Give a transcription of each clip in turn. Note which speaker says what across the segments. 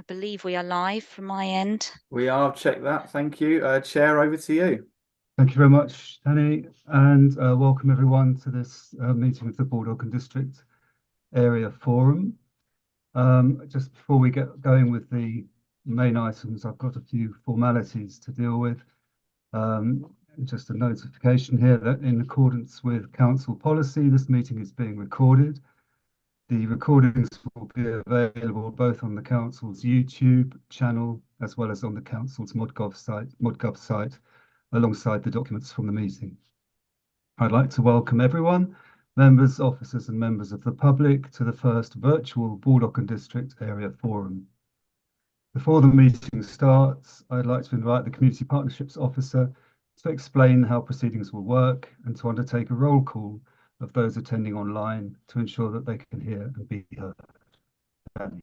Speaker 1: believe we are live from my end.
Speaker 2: We are. Check that. Thank you. Chair, over to you.
Speaker 3: Thank you very much, Danny, and welcome everyone to this meeting of the Baldock and District Area Forum. Just before we get going with the main items, I've got a few formalities to deal with. Just a notification here that in accordance with council policy, this meeting is being recorded. The recordings will be available both on the council's YouTube channel as well as on the council's ModGov site, alongside the documents from the meeting. I'd like to welcome everyone, members, officers and members of the public, to the first virtual Baldock and District Area Forum. Before the meeting starts, I'd like to invite the Community Partnerships Officer to explain how proceedings will work and to undertake a roll call of those attending online to ensure that they can hear and be heard.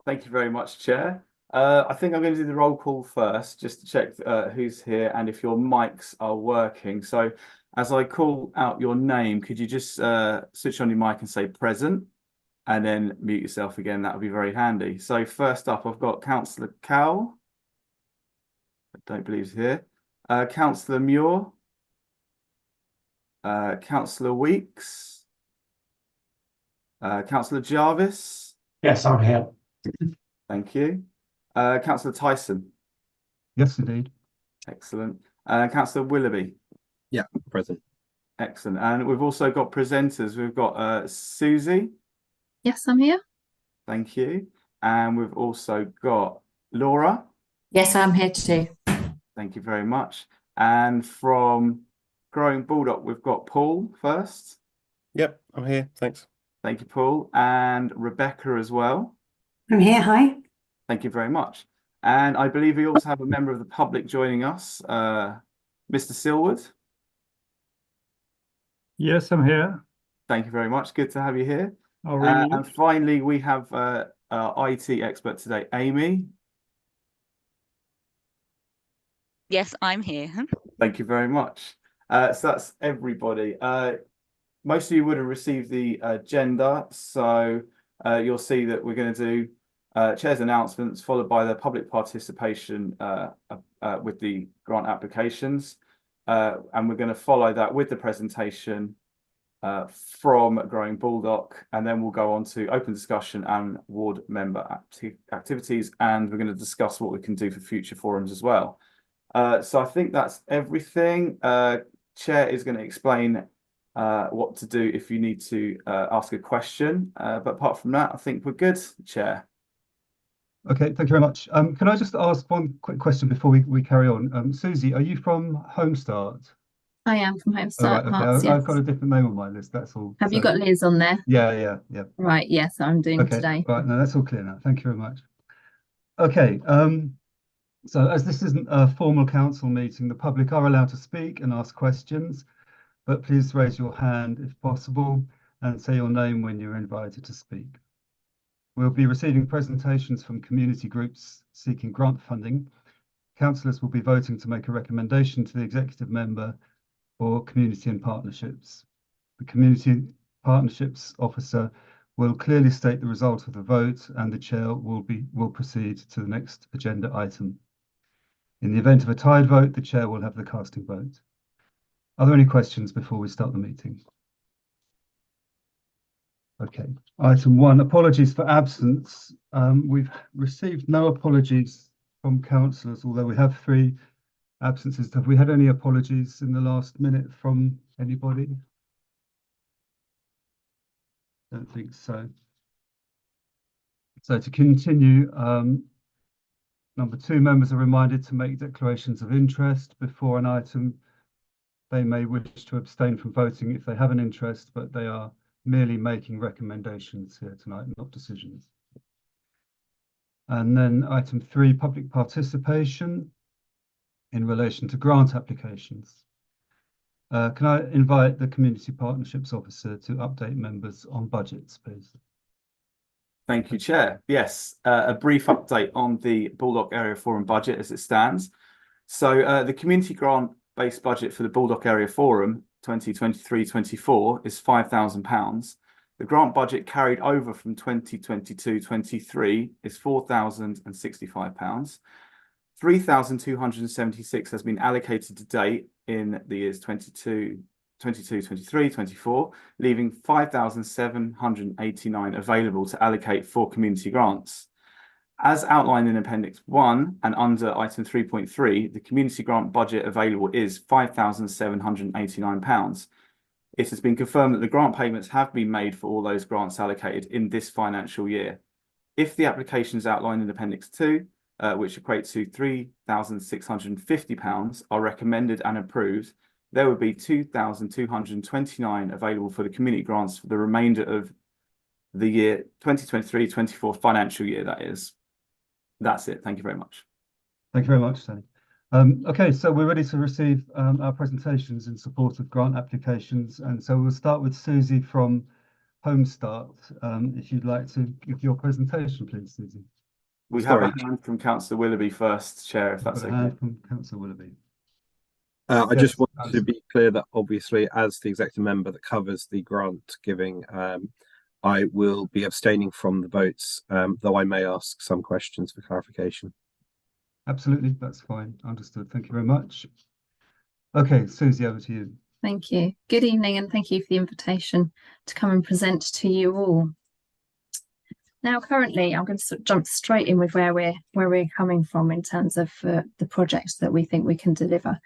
Speaker 2: Thank you very much, Chair. I think I'm going to do the roll call first, just to check who's here and if your mics are working. So as I call out your name, could you just switch on your mic and say present and then mute yourself again? That would be very handy. So first up, I've got Councillor Cowell. I don't believe he's here. Councillor Muir. Councillor Weeks. Councillor Jarvis.
Speaker 4: Yes, I'm here.
Speaker 2: Thank you. Councillor Tyson.
Speaker 3: Yes, indeed.
Speaker 2: Excellent. Councillor Willoughby.
Speaker 4: Yeah, present.
Speaker 2: Excellent. And we've also got presenters. We've got Susie.
Speaker 5: Yes, I'm here.
Speaker 2: Thank you. And we've also got Laura.
Speaker 6: Yes, I'm here too.
Speaker 2: Thank you very much. And from Growing Baldock, we've got Paul first.
Speaker 4: Yep, I'm here. Thanks.
Speaker 2: Thank you, Paul. And Rebecca as well.
Speaker 6: I'm here. Hi.
Speaker 2: Thank you very much. And I believe we also have a member of the public joining us, Mr. Silwood.
Speaker 7: Yes, I'm here.
Speaker 2: Thank you very much. Good to have you here.
Speaker 7: Oh, really?
Speaker 2: And finally, we have our IT expert today, Amy.
Speaker 1: Yes, I'm here.
Speaker 2: Thank you very much. So that's everybody. Most of you would have received the agenda, so you'll see that we're going to do Chair's announcements followed by the public participation with the grant applications. And we're going to follow that with the presentation from Growing Baldock, and then we'll go on to open discussion and ward member activities, and we're going to discuss what we can do for future forums as well. So I think that's everything. Chair is going to explain what to do if you need to ask a question. But apart from that, I think we're good, Chair.
Speaker 3: Okay, thank you very much. Can I just ask one quick question before we carry on? Susie, are you from Homestart?
Speaker 5: I am from Home
Speaker 3: Oh,
Speaker 5: Start
Speaker 3: right, okay.
Speaker 5: Parts,
Speaker 3: I've
Speaker 5: yes.
Speaker 3: got a different name on my list, that's all.
Speaker 5: Have you
Speaker 3: So-
Speaker 5: got Liz on there?
Speaker 3: Yeah.
Speaker 5: Right, yes, I'm doing
Speaker 3: Okay,
Speaker 5: today.
Speaker 3: right, no, that's all clear now. Thank you very much. Okay, so as this isn't a formal council meeting, the public are allowed to speak and ask questions, but please raise your hand if possible and say your name when you're invited to speak. We'll be receiving presentations from community groups seeking grant funding. Councillors will be voting to make a recommendation to the executive member for community and partnerships. The community partnerships officer will clearly state the result of the vote, and the chair will proceed to the next agenda item. In the event of a tied vote, the chair will have the casting vote. Are there any questions before we start the meeting? Okay, item 1, apologies for absence. We've received no apologies from councillors, although we have 3 absences. Have we had any apologies in the last minute from anybody? Don't think so. So to continue, number 2, members are reminded to make declarations of interest before an item. They may wish to abstain from voting if they have an interest, but they are merely making recommendations here tonight, not decisions. And then item 3, public participation in relation to grant applications. Can I invite the Community Partnerships Officer to update members on budgets, please?
Speaker 2: Thank you, Chair. Yes, a brief update on the Baldock Area Forum budget as it stands. So the community grant-based budget for the Baldock Area Forum 2023-24 is £5,000. The grant budget carried over from 2022-23 is £4,065. 3,276 has been allocated to date in the years 22, 23, 24, leaving 5,789 available to allocate for community grants. As outlined in Appendix 1 and under item 3.3, the community grant budget available is £5,789. It has been confirmed that the grant payments have been made for all those grants allocated in this financial year. If the applications outlined in Appendix 2, which equate to £3,650, are recommended and approved, there would be 2,229 available for the community grants for the remainder of the year 2023-24 financial year, that is. That's it. Thank you very much.
Speaker 3: Thank you very much, Tony. Okay, so we're ready to receive our presentations in support of grant applications. And so we'll start with Susie from Home Start. If you'd like to give your presentation, please, Susie.
Speaker 2: We have a hand from Councillor Willoughby first, Chair, if that's okay. A hand
Speaker 3: from Councillor Willoughby.
Speaker 4: I just want to be clear that obviously as the executive member that covers the grant giving, I will be abstaining from the votes, though I may ask some questions for clarification.
Speaker 3: Absolutely, that's fine. Understood. Thank you very much. Okay, Susie, over to you.
Speaker 5: Thank you. Good evening, and thank you for the invitation to come and present to you all. Now, currently, I'm going to sort of jump straight in with where we're coming from in terms of the projects that we think we can deliver.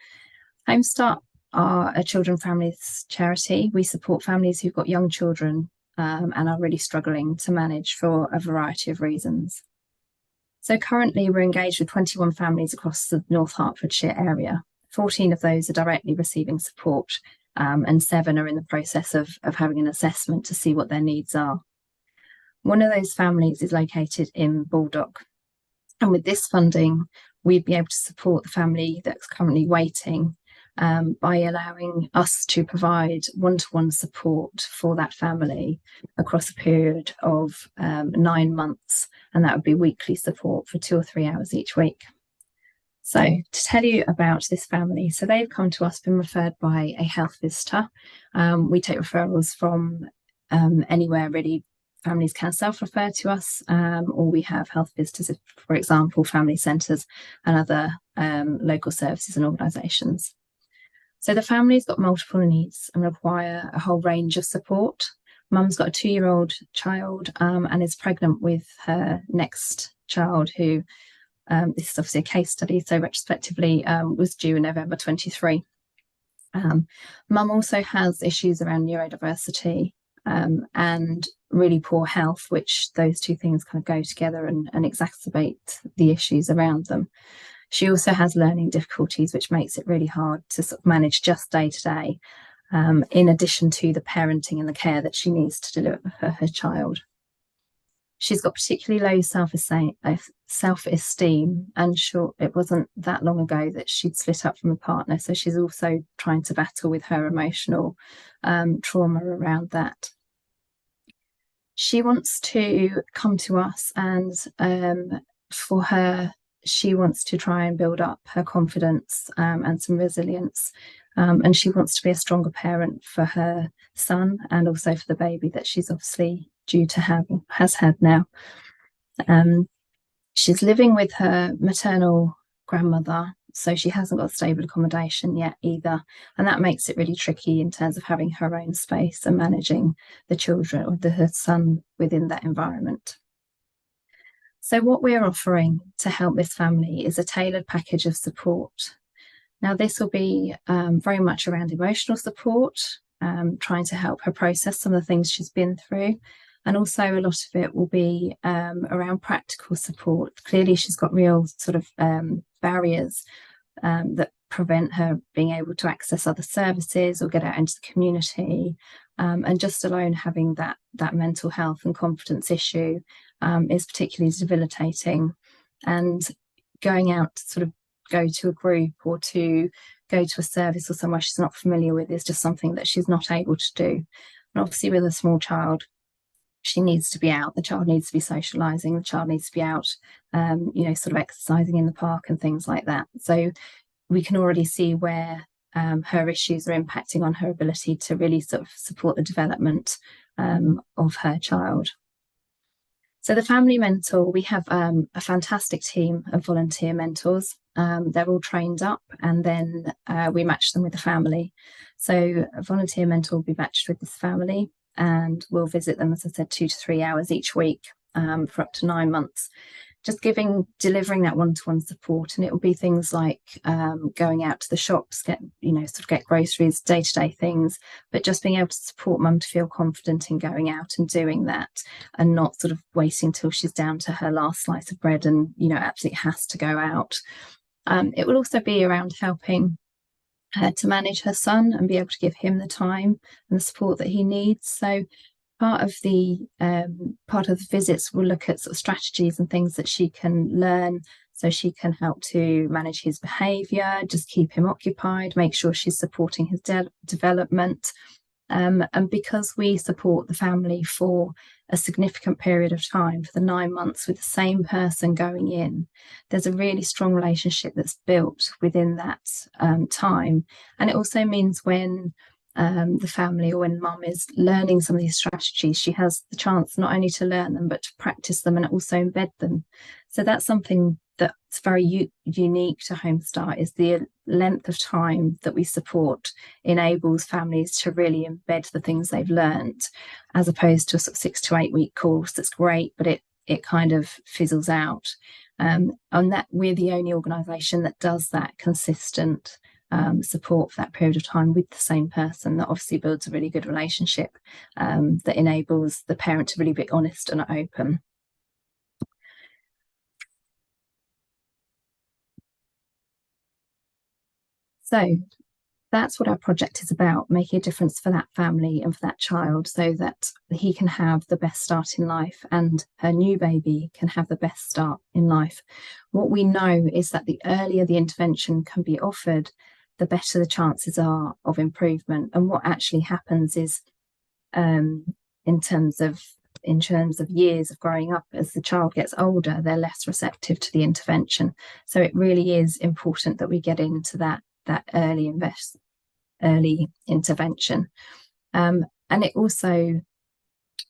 Speaker 5: Home Start are a children families charity. We support families who've got young children and are really struggling to manage for a variety of reasons. So currently we're engaged with 21 families across the North Hertfordshire area. 14 of those are directly receiving support and 7 are in the process of having an assessment to see what their needs are. One of those families is located in Baldock. And with this funding, we'd be able to support the family that's currently waiting by allowing us to provide one-to-one support for that family across a period of 9 months, and that would be weekly support for 2 or 3 hours each week. So to tell you about this family, so they've come to us, been referred by a health visitor. We take referrals from anywhere really. Families can self-refer to us, or we have health visitors, for example, family centres and other local services and organisations. So the family's got multiple needs and require a whole range of support. Mum's got a 2-year-old child and is pregnant with her next child, who this is obviously a case study, so retrospectively was due in November 23. Mum also has issues around neurodiversity and really poor health, which those two things kind of go together and exacerbate the issues around them. She also has learning difficulties, which makes it really hard to sort of manage just day to day, in addition to the parenting and the care that she needs to deliver for her child. She's got particularly low self-esteem, and sure, it wasn't that long ago that she'd split up from a partner, so she's also trying to battle with her emotional trauma around that. She wants to come to us, and for her, she wants to try and build up her confidence and some resilience, and she wants to be a stronger parent for her son and also for the baby that she's obviously due to has had now. She's living with her maternal grandmother, so she hasn't got stable accommodation yet either, and that makes it really tricky in terms of having her own space and managing the children or her son within that environment. So what we're offering to help this family is a tailored package of support. Now, this will be very much around emotional support, trying to help her process some of the things she's been through. And also a lot of it will be around practical support. Clearly, she's got real sort of barriers that prevent her being able to access other services or get out into the community. And just alone having that mental health and confidence issue is particularly debilitating. And going out to sort of go to a group or to go to a service or somewhere she's not familiar with is just something that she's not able to do. And obviously with a small child, she needs to be out, the child needs to be socialising, the child needs to be out, sort of exercising in the park and things like that. So we can already see where her issues are impacting on her ability to really sort of support the development of her child. So the family mentor, we have a fantastic team of volunteer mentors. They're all trained up, and then we match them with the family. So a volunteer mentor will be matched with this family, and we'll visit them, as I said, 2 to 3 hours each week for up to 9 months. Just delivering that one-to-one support, and it will be things like going out to the shops, get groceries, day-to-day things, but just being able to support mum to feel confident in going out and doing that, and not sort of waiting till she's down to her last slice of bread and absolutely has to go out. It will also be around helping her to manage her son and be able to give him the time and the support that he needs. So part of the visits will look at sort of strategies and things that she can learn, so she can help to manage his behaviour, just keep him occupied, make sure she's supporting his development. And because we support the family for a significant period of time, for the 9 months with the same person going in, there's a really strong relationship that's built within that time. And it also means when the family, or when mum is learning some of these strategies, she has the chance not only to learn them but to practice them and also embed them. So that's something that's very unique to Home Start, is the length of time that we support enables families to really embed the things they've learned, as opposed to a sort of 6 to 8 week course that's great but it kind of fizzles out. And that we're the only organisation that does that consistent support for that period of time with the same person. That obviously builds a really good relationship that enables the parent to really be honest and open. So that's what our project is about, making a difference for that family and for that child, so that he can have the best start in life and her new baby can have the best start in life. What we know is that the earlier the intervention can be offered, the better the chances are of improvement. And what actually happens is, in terms of years of growing up, as the child gets older, they're less receptive to the intervention. So it really is important that we get into that early intervention. And it also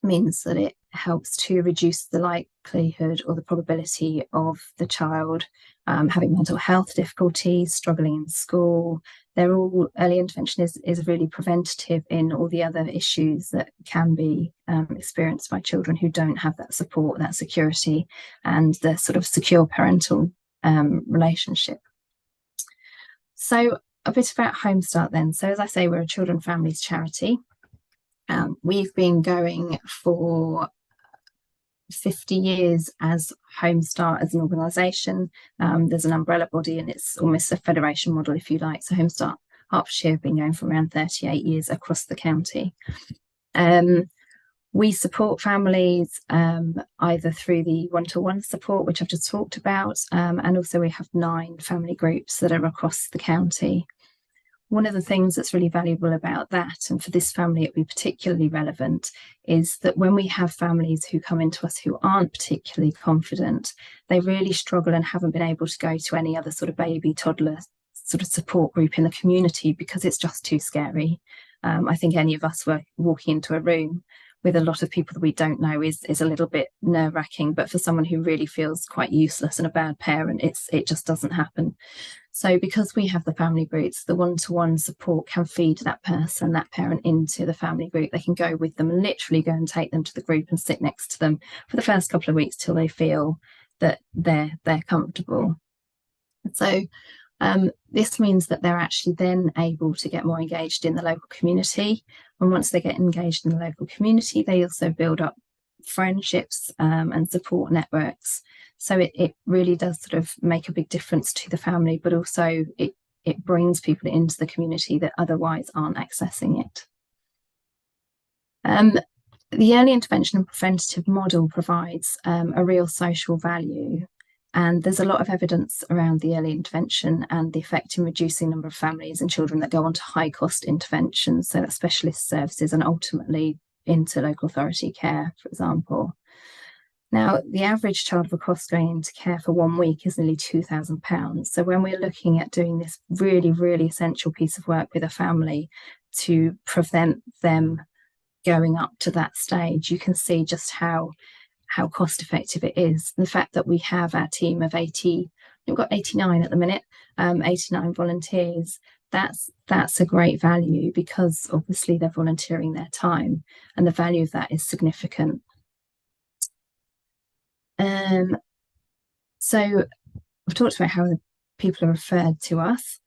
Speaker 5: means that it helps to reduce the likelihood or the probability of the child having mental health difficulties, struggling in school. Early intervention is really preventative in all the other issues that can be experienced by children who don't have that support, that security, and the sort of secure parental relationship. So a bit about Home Start then. So as I say, we're a children families charity. We've been going for 50 years as Home Start as an organisation. There's an umbrella body and it's almost a federation model, if you like. So Home Start Hertfordshire have been going for around 38 years across the county. We support families either through the one-to-one support, which I've just talked about, and also we have 9 family groups that are across the county. One of the things that's really valuable about that, and for this family it would be particularly relevant, is that when we have families who come into us who aren't particularly confident, they really struggle and haven't been able to go to any other sort of baby, toddler sort of support group in the community because it's just too scary. I think any of us were walking into a room with a lot of people that we don't know is a little bit nerve-wracking, but for someone who really feels quite useless and a bad parent, it just doesn't happen. So because we have the family groups, the one-to-one support can feed that person, that parent, into the family group. They can go with them and literally go and take them to the group and sit next to them for the first couple of weeks till they feel that they're comfortable. So this means that they're actually then able to get more engaged in the local community. And once they get engaged in the local community, they also build up friendships and support networks. So it really does sort of make a big difference to the family, but also it brings people into the community that otherwise aren't accessing it. The early intervention and preventative model provides a real social value. And there's a lot of evidence around the early intervention and the effect in reducing the number of families and children that go on to high cost interventions, so that specialist services and ultimately into local authority care, for example. Now, the average child of a cost going into care for 1 week is nearly £2,000. So when we're looking at doing this really, really essential piece of work with a family to prevent them going up to that stage, you can see just how cost effective it is. The fact that we have our team of 80, we've got 89 at the minute, 89 volunteers, that's a great value, because obviously they're volunteering their time, and the value of that is significant. So we've talked about how the people are referred to us.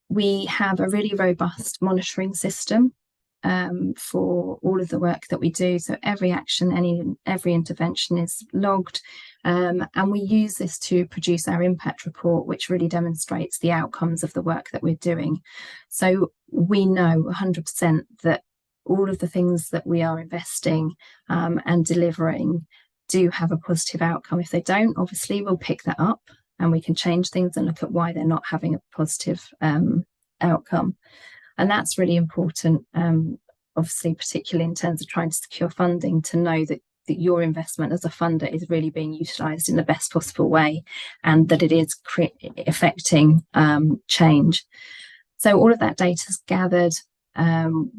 Speaker 5: We have a really robust monitoring system for all of the work that we do. So every action, every intervention is logged, and we use this to produce our impact report, which really demonstrates the outcomes of the work that we're doing. So we know 100% that all of the things that we are investing and delivering do have a positive outcome. If they don't, obviously we'll pick that up and we can change things and look at why they're not having a positive outcome. And that's really important, obviously, particularly in terms of trying to secure funding, to know that your investment as a funder is really being utilised in the best possible way, and that it is affecting change. So all of that data is gathered.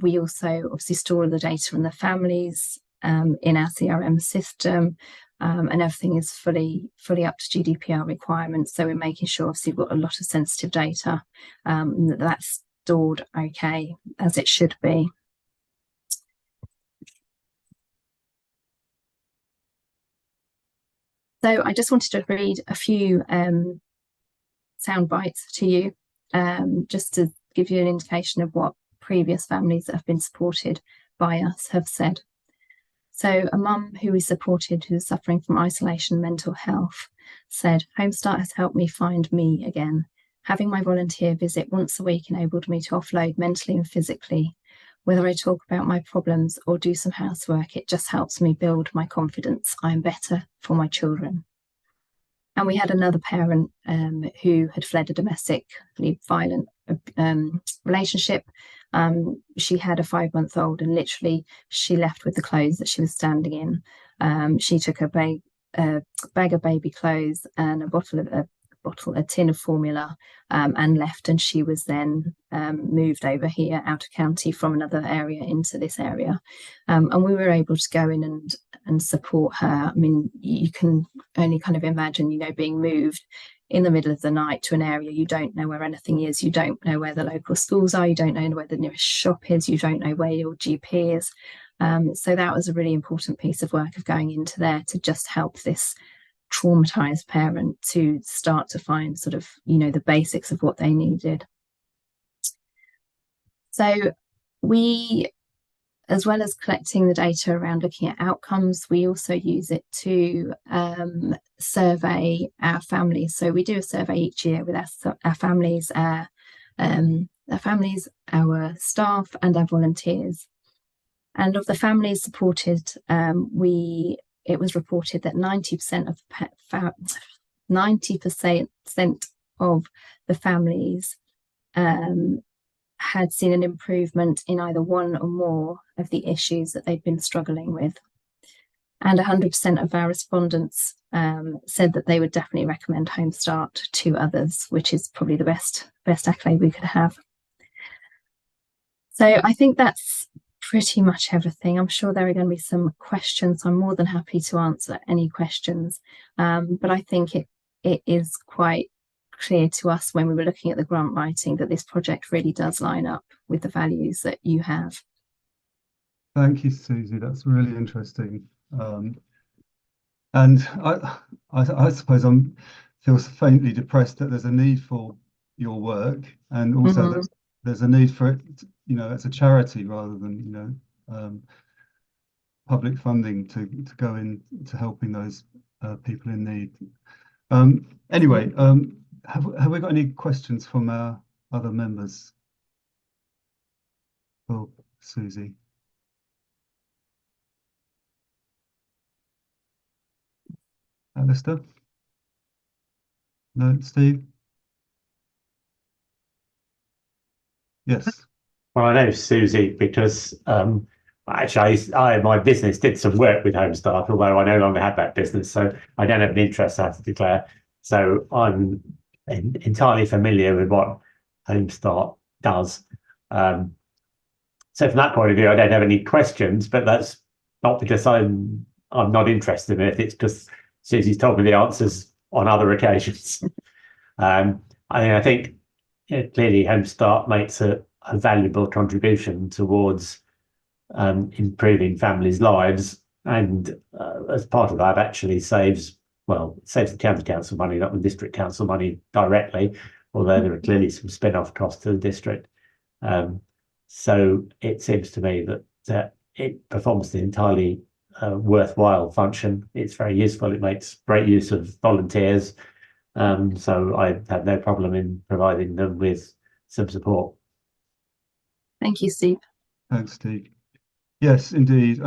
Speaker 5: We also obviously store all the data on the families in our CRM system, and everything is fully up to GDPR requirements. So we're making sure, obviously, we've got a lot of sensitive data, that's stored okay, as it should be. So I just wanted to read a few sound bites to you, just to give you an indication of what previous families that have been supported by us have said. So a mum who we supported, who's suffering from isolation and mental health, said, "Home Start has helped me find me again. Having my volunteer visit once a week enabled me to offload mentally and physically. Whether I talk about my problems or do some housework, it just helps me build my confidence. I am better for my children." And we had another parent who had fled a domestically violent relationship. She had a 5-month-old, and literally she left with the clothes that she was standing in. She took a bag of baby clothes and a tin of formula, and left, and she was then moved over here out of county from another area into this area, and we were able to go in and support her. I mean, you can only kind of imagine, you know, being moved in the middle of the night to an area you don't know where anything is, you don't know where the local schools are, you don't know where the nearest shop is, you don't know where your GP is. So that was a really important piece of work of going into there to just help this traumatized parent to start to find sort of, you know, the basics of what they needed. So we, as well as collecting the data around looking at outcomes, we also use it to survey our families. So we do a survey each year with our families, our staff and our volunteers. And of the families supported, it was reported that 90% of the families had seen an improvement in either one or more of the issues that they'd been struggling with. And 100% of our respondents said that they would definitely recommend Home Start to others, which is probably the best accolade we could have. So I think that's pretty much everything. I'm sure there are going to be some questions. I'm more than happy to answer any questions. But I think it is quite clear to us when we were looking at the grant writing that this project really does line up with the values that you have.
Speaker 3: Thank you, Susie. That's really interesting. And I suppose I feel faintly depressed that there's a need for your work, and also that there's a need for it, you know, as a charity rather than, you know, public funding to go into helping those people in need. Anyway, have we got any questions from our other members? Oh, Susie. Alistair? No, Steve? Yes.
Speaker 7: Well, I know Susie because actually my business did some work with Home Start, although I no longer have that business, so I don't have an interest, I have to declare. So I'm entirely familiar with what Home Start does. So from that point of view, I don't have any questions, but that's not because I'm not interested in it. It's just Susie's told me the answers on other occasions. I think clearly Home Start makes a valuable contribution towards improving families' lives, and as part of that, actually saves the county council money, not the district council money directly, although there are clearly some spin-off costs to the district. So it seems to me that it performs the entirely worthwhile function. It's very useful. It makes great use of volunteers. So I have no problem in providing them with some support.
Speaker 5: Thank you, Steve.
Speaker 3: Thanks, Steve. Yes, indeed.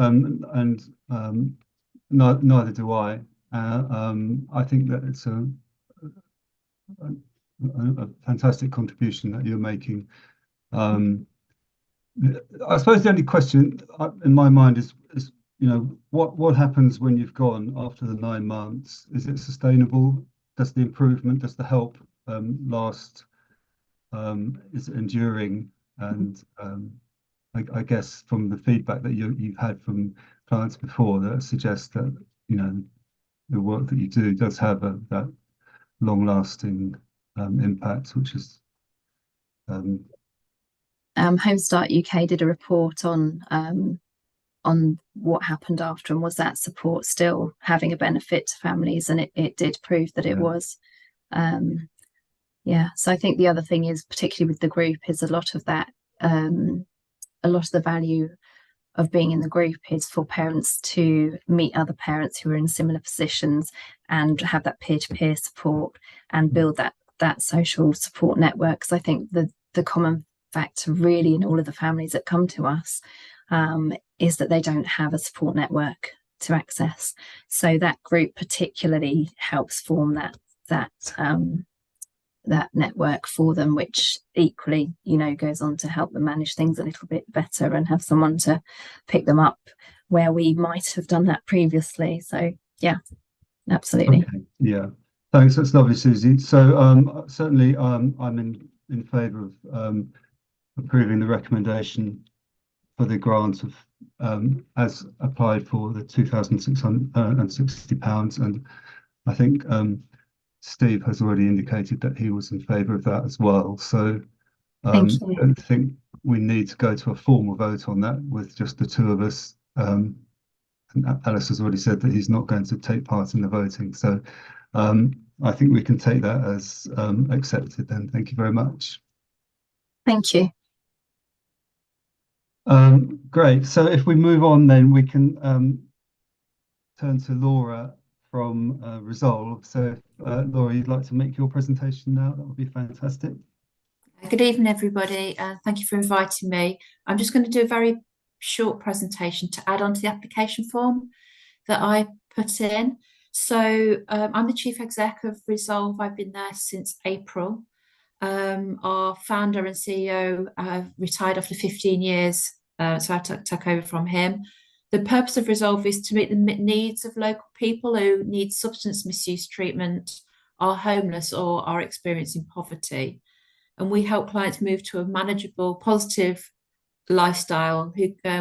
Speaker 3: Neither do I. I think that it's a fantastic contribution that you're making. I suppose the only question in my mind is what happens when you've gone after the 9 months? Is it sustainable? Does the improvement, does the help last? Is it enduring? And I guess from the feedback that you've had from clients before, that suggests that the work that you do does have that long-lasting impact, which is
Speaker 5: Home Start UK did a report on what happened after, and was that support still having a benefit to families, and it did prove that it was. So I think the other thing is, particularly with the group, is a lot of the value of being in the group is for parents to meet other parents who are in similar positions and have that peer-to-peer support and build that social support network. Because I think the common factor really in all of the families that come to us is that they don't have a support network to access. So that group particularly helps form that network for them, which equally goes on to help them manage things a little bit better and have someone to pick them up where we might have done that previously. So yeah, absolutely.
Speaker 3: Okay. Yeah, thanks, that's lovely, Susie. So certainly I'm in favour of approving the recommendation for the grant of as applied for the £2,660, and I think Steve has already indicated that he was in favour of that as well. So I don't think we need to go to a formal vote on that with just the two of us. And Alice has already said that he's not going to take part in the voting. So I think we can take that as accepted then. Thank you very much.
Speaker 5: Thank you.
Speaker 3: Great. So if we move on, then we can turn to Laura from Resolve. So Laura, you'd like to make your presentation now? That would be fantastic.
Speaker 6: Good evening, everybody. Thank you for inviting me. I'm just going to do a very short presentation to add on to the application form that I put in. So I'm the Chief Exec of Resolve. I've been there since April. Our founder and CEO retired after 15 years, so I took over from him. The purpose of Resolve is to meet the needs of local people who need substance misuse treatment, are homeless, or are experiencing poverty. And we help clients move to a manageable, positive lifestyle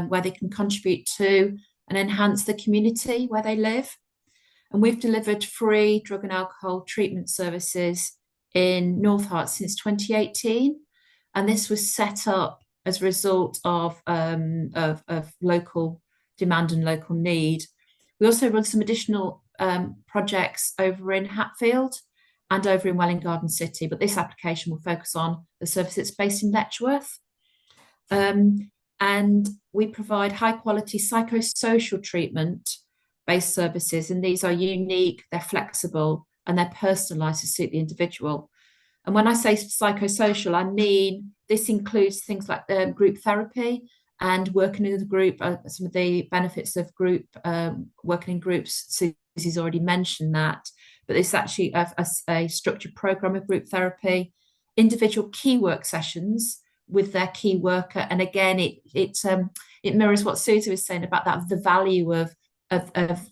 Speaker 6: where they can contribute to and enhance the community where they live. And we've delivered free drug and alcohol treatment services in North Hart since 2018. And this was set up as a result of local demand and local need. We also run some additional projects over in Hatfield and over in Welwyn Garden City, but this application will focus on the service that's based in Letchworth. And we provide high quality psychosocial treatment based services, and these are unique, they're flexible, and they're personalised to suit the individual. And when I say psychosocial, I mean this includes things like group therapy and working in the group, some of the benefits of group working in groups. Susie's already mentioned that, but it's actually a structured program of group therapy, individual key work sessions with their key worker, and again, it mirrors what Susie was saying about that, the value of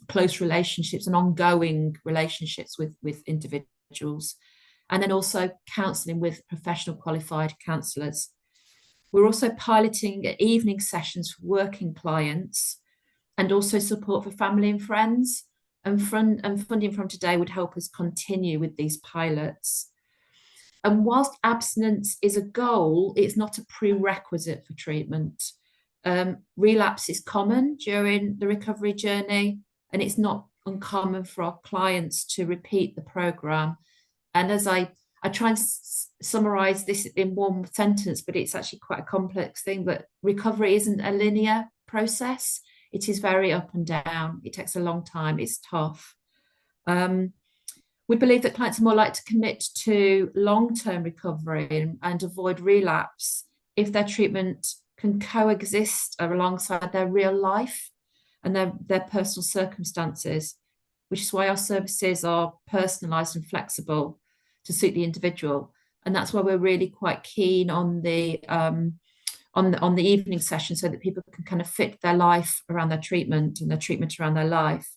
Speaker 6: close relationships and ongoing relationships with individuals, and then also counselling with professional qualified counsellors. We're also piloting evening sessions for working clients and also support for family and friends. And funding from today would help us continue with these pilots. And whilst abstinence is a goal, it's not a prerequisite for treatment. Relapse is common during the recovery journey, and it's not uncommon for our clients to repeat the program. And as I try and summarize this in one sentence, but it's actually quite a complex thing, but recovery isn't a linear process. It is very up and down. It takes a long time. It's tough. We believe that clients are more likely to commit to long-term recovery and avoid relapse if their treatment can coexist alongside their real life and their personal circumstances, which is why our services are personalised and flexible to suit the individual. And that's why we're really quite keen on the evening session, so that people can kind of fit their life around their treatment and their treatment around their life.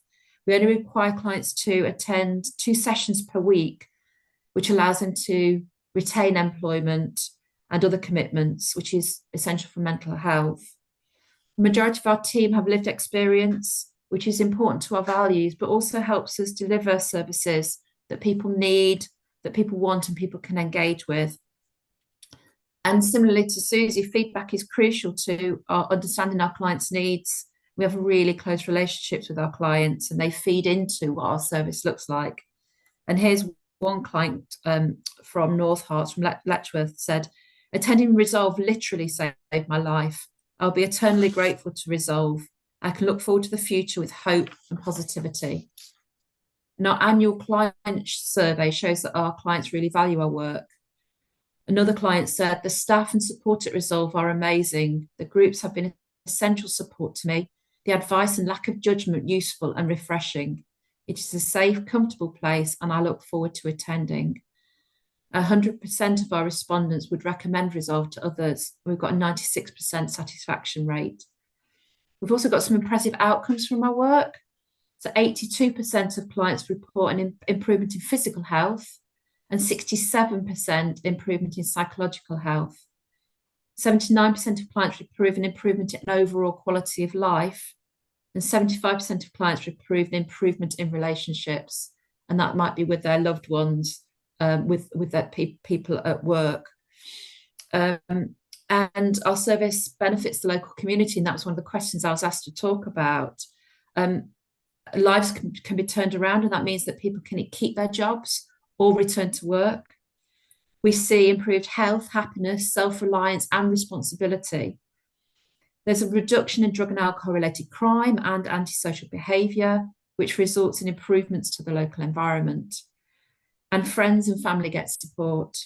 Speaker 6: We only require clients to attend 2 sessions per week, which allows them to retain employment and other commitments, which is essential for mental health. The majority of our team have lived experience, which is important to our values, but also helps us deliver services that people need, that people want, and people can engage with. And similarly to Susie, feedback is crucial to our understanding our clients' needs. We have really close relationships with our clients, and they feed into what our service looks like. And here's one client from North Herts, from Letchworth, said, "Attending Resolve literally saved my life. I'll be eternally grateful to Resolve. I can look forward to the future with hope and positivity." And our annual client survey shows that our clients really value our work. Another client said, "The staff and support at Resolve are amazing. The groups have been essential support to me. The advice and lack of judgment useful and refreshing. It is a safe, comfortable place, and I look forward to attending." 100% of our respondents would recommend Resolve to others. We've got a 96% satisfaction rate. We've also got some impressive outcomes from our work. So 82% of clients report an improvement in physical health and 67% improvement in psychological health. 79% of clients report an improvement in overall quality of life, and 75% of clients report an improvement in relationships, and that might be with their loved ones, with their people at work. And our service benefits the local community, and that was one of the questions I was asked to talk about. Lives can be turned around, and that means that people can keep their jobs or return to work. We see improved health, happiness, self-reliance, and responsibility. There's a reduction in drug and alcohol-related crime and antisocial behaviour, which results in improvements to the local environment. And friends and family get support.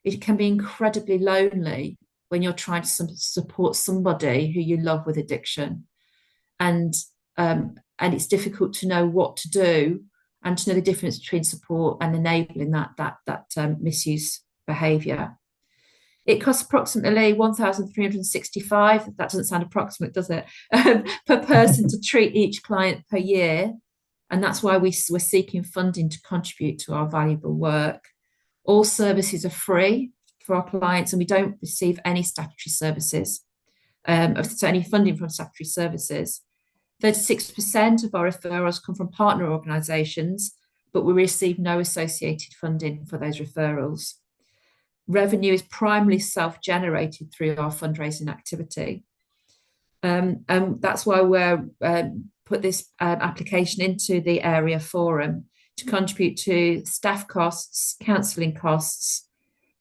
Speaker 6: It can be incredibly lonely when you're trying to support somebody who you love with addiction. And it's difficult to know what to do and to know the difference between support and enabling that misuse behaviour. It costs approximately 1,365, that doesn't sound approximate, does it, per person to treat each client per year. And that's why we're seeking funding to contribute to our valuable work. All services are free for our clients, and we don't receive any statutory services, so any funding from statutory services. 36% of our referrals come from partner organisations, but we receive no associated funding for those referrals. Revenue is primarily self-generated through our fundraising activity. And that's why we're put this application into the area forum to contribute to staff costs, counselling costs,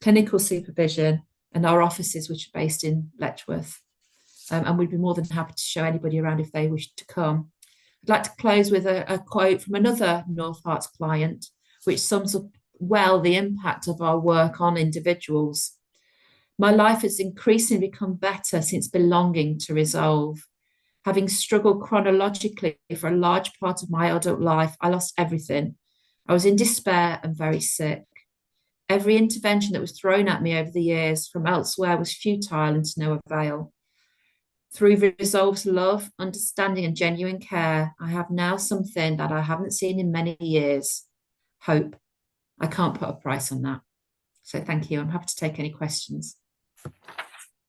Speaker 6: clinical supervision, and our offices, which are based in Letchworth. And we'd be more than happy to show anybody around if they wish to come. I'd like to close with a quote from another North Herts client, which sums up well the impact of our work on individuals. "My life has increasingly become better since belonging to Resolve. Having struggled chronologically for a large part of my adult life, I lost everything. I was in despair and very sick. Every intervention that was thrown at me over the years from elsewhere was futile and to no avail. Through Resolve's love, understanding, and genuine care, I have now something that I haven't seen in many years: hope. I can't put a price on that." So thank you. I'm happy to take any questions.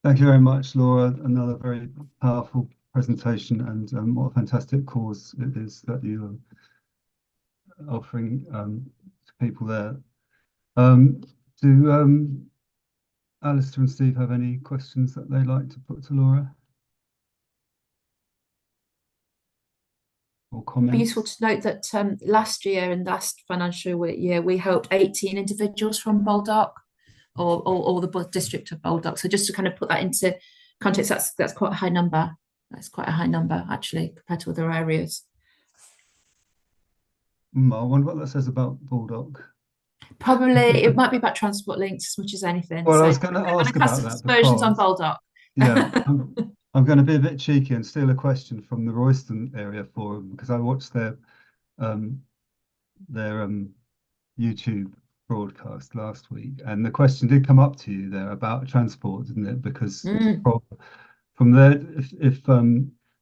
Speaker 3: Thank you very much, Laura. Another very powerful presentation, and what a fantastic cause it is that you're offering to people there. Do Alistair and Steve have any questions that they'd like to put to Laura? Or comments?
Speaker 6: It'd be useful to note that last year and last financial year we helped 18 individuals from Baldock or the district of Baldock. So just to kind of put that into context, that's quite a high number. That's quite a high number actually compared to other areas.
Speaker 3: I wonder what that says about Baldock.
Speaker 6: Probably it might be about transport links as much as anything.
Speaker 3: Well,
Speaker 6: so
Speaker 3: I was going to ask about that
Speaker 6: aspersions on
Speaker 3: because,
Speaker 6: Baldock.
Speaker 3: yeah, I'm going to be a bit cheeky and steal a question from the Royston area forum because I watched their YouTube broadcast last week, and the question did come up to you there about transport, didn't it? Because it's a problem. From there, if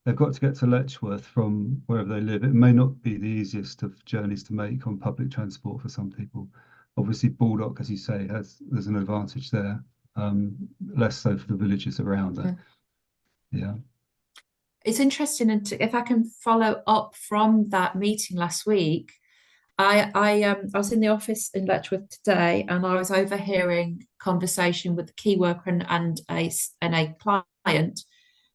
Speaker 3: they've got to get to Letchworth from wherever they live, it may not be the easiest of journeys to make on public transport for some people. Obviously, Baldock, as you say, there's an advantage there, less so for the villages around it. Yeah.
Speaker 6: It's interesting, and if I can follow up from that meeting last week, I was in the office in Letchworth today, and I was overhearing conversation with the key worker and a client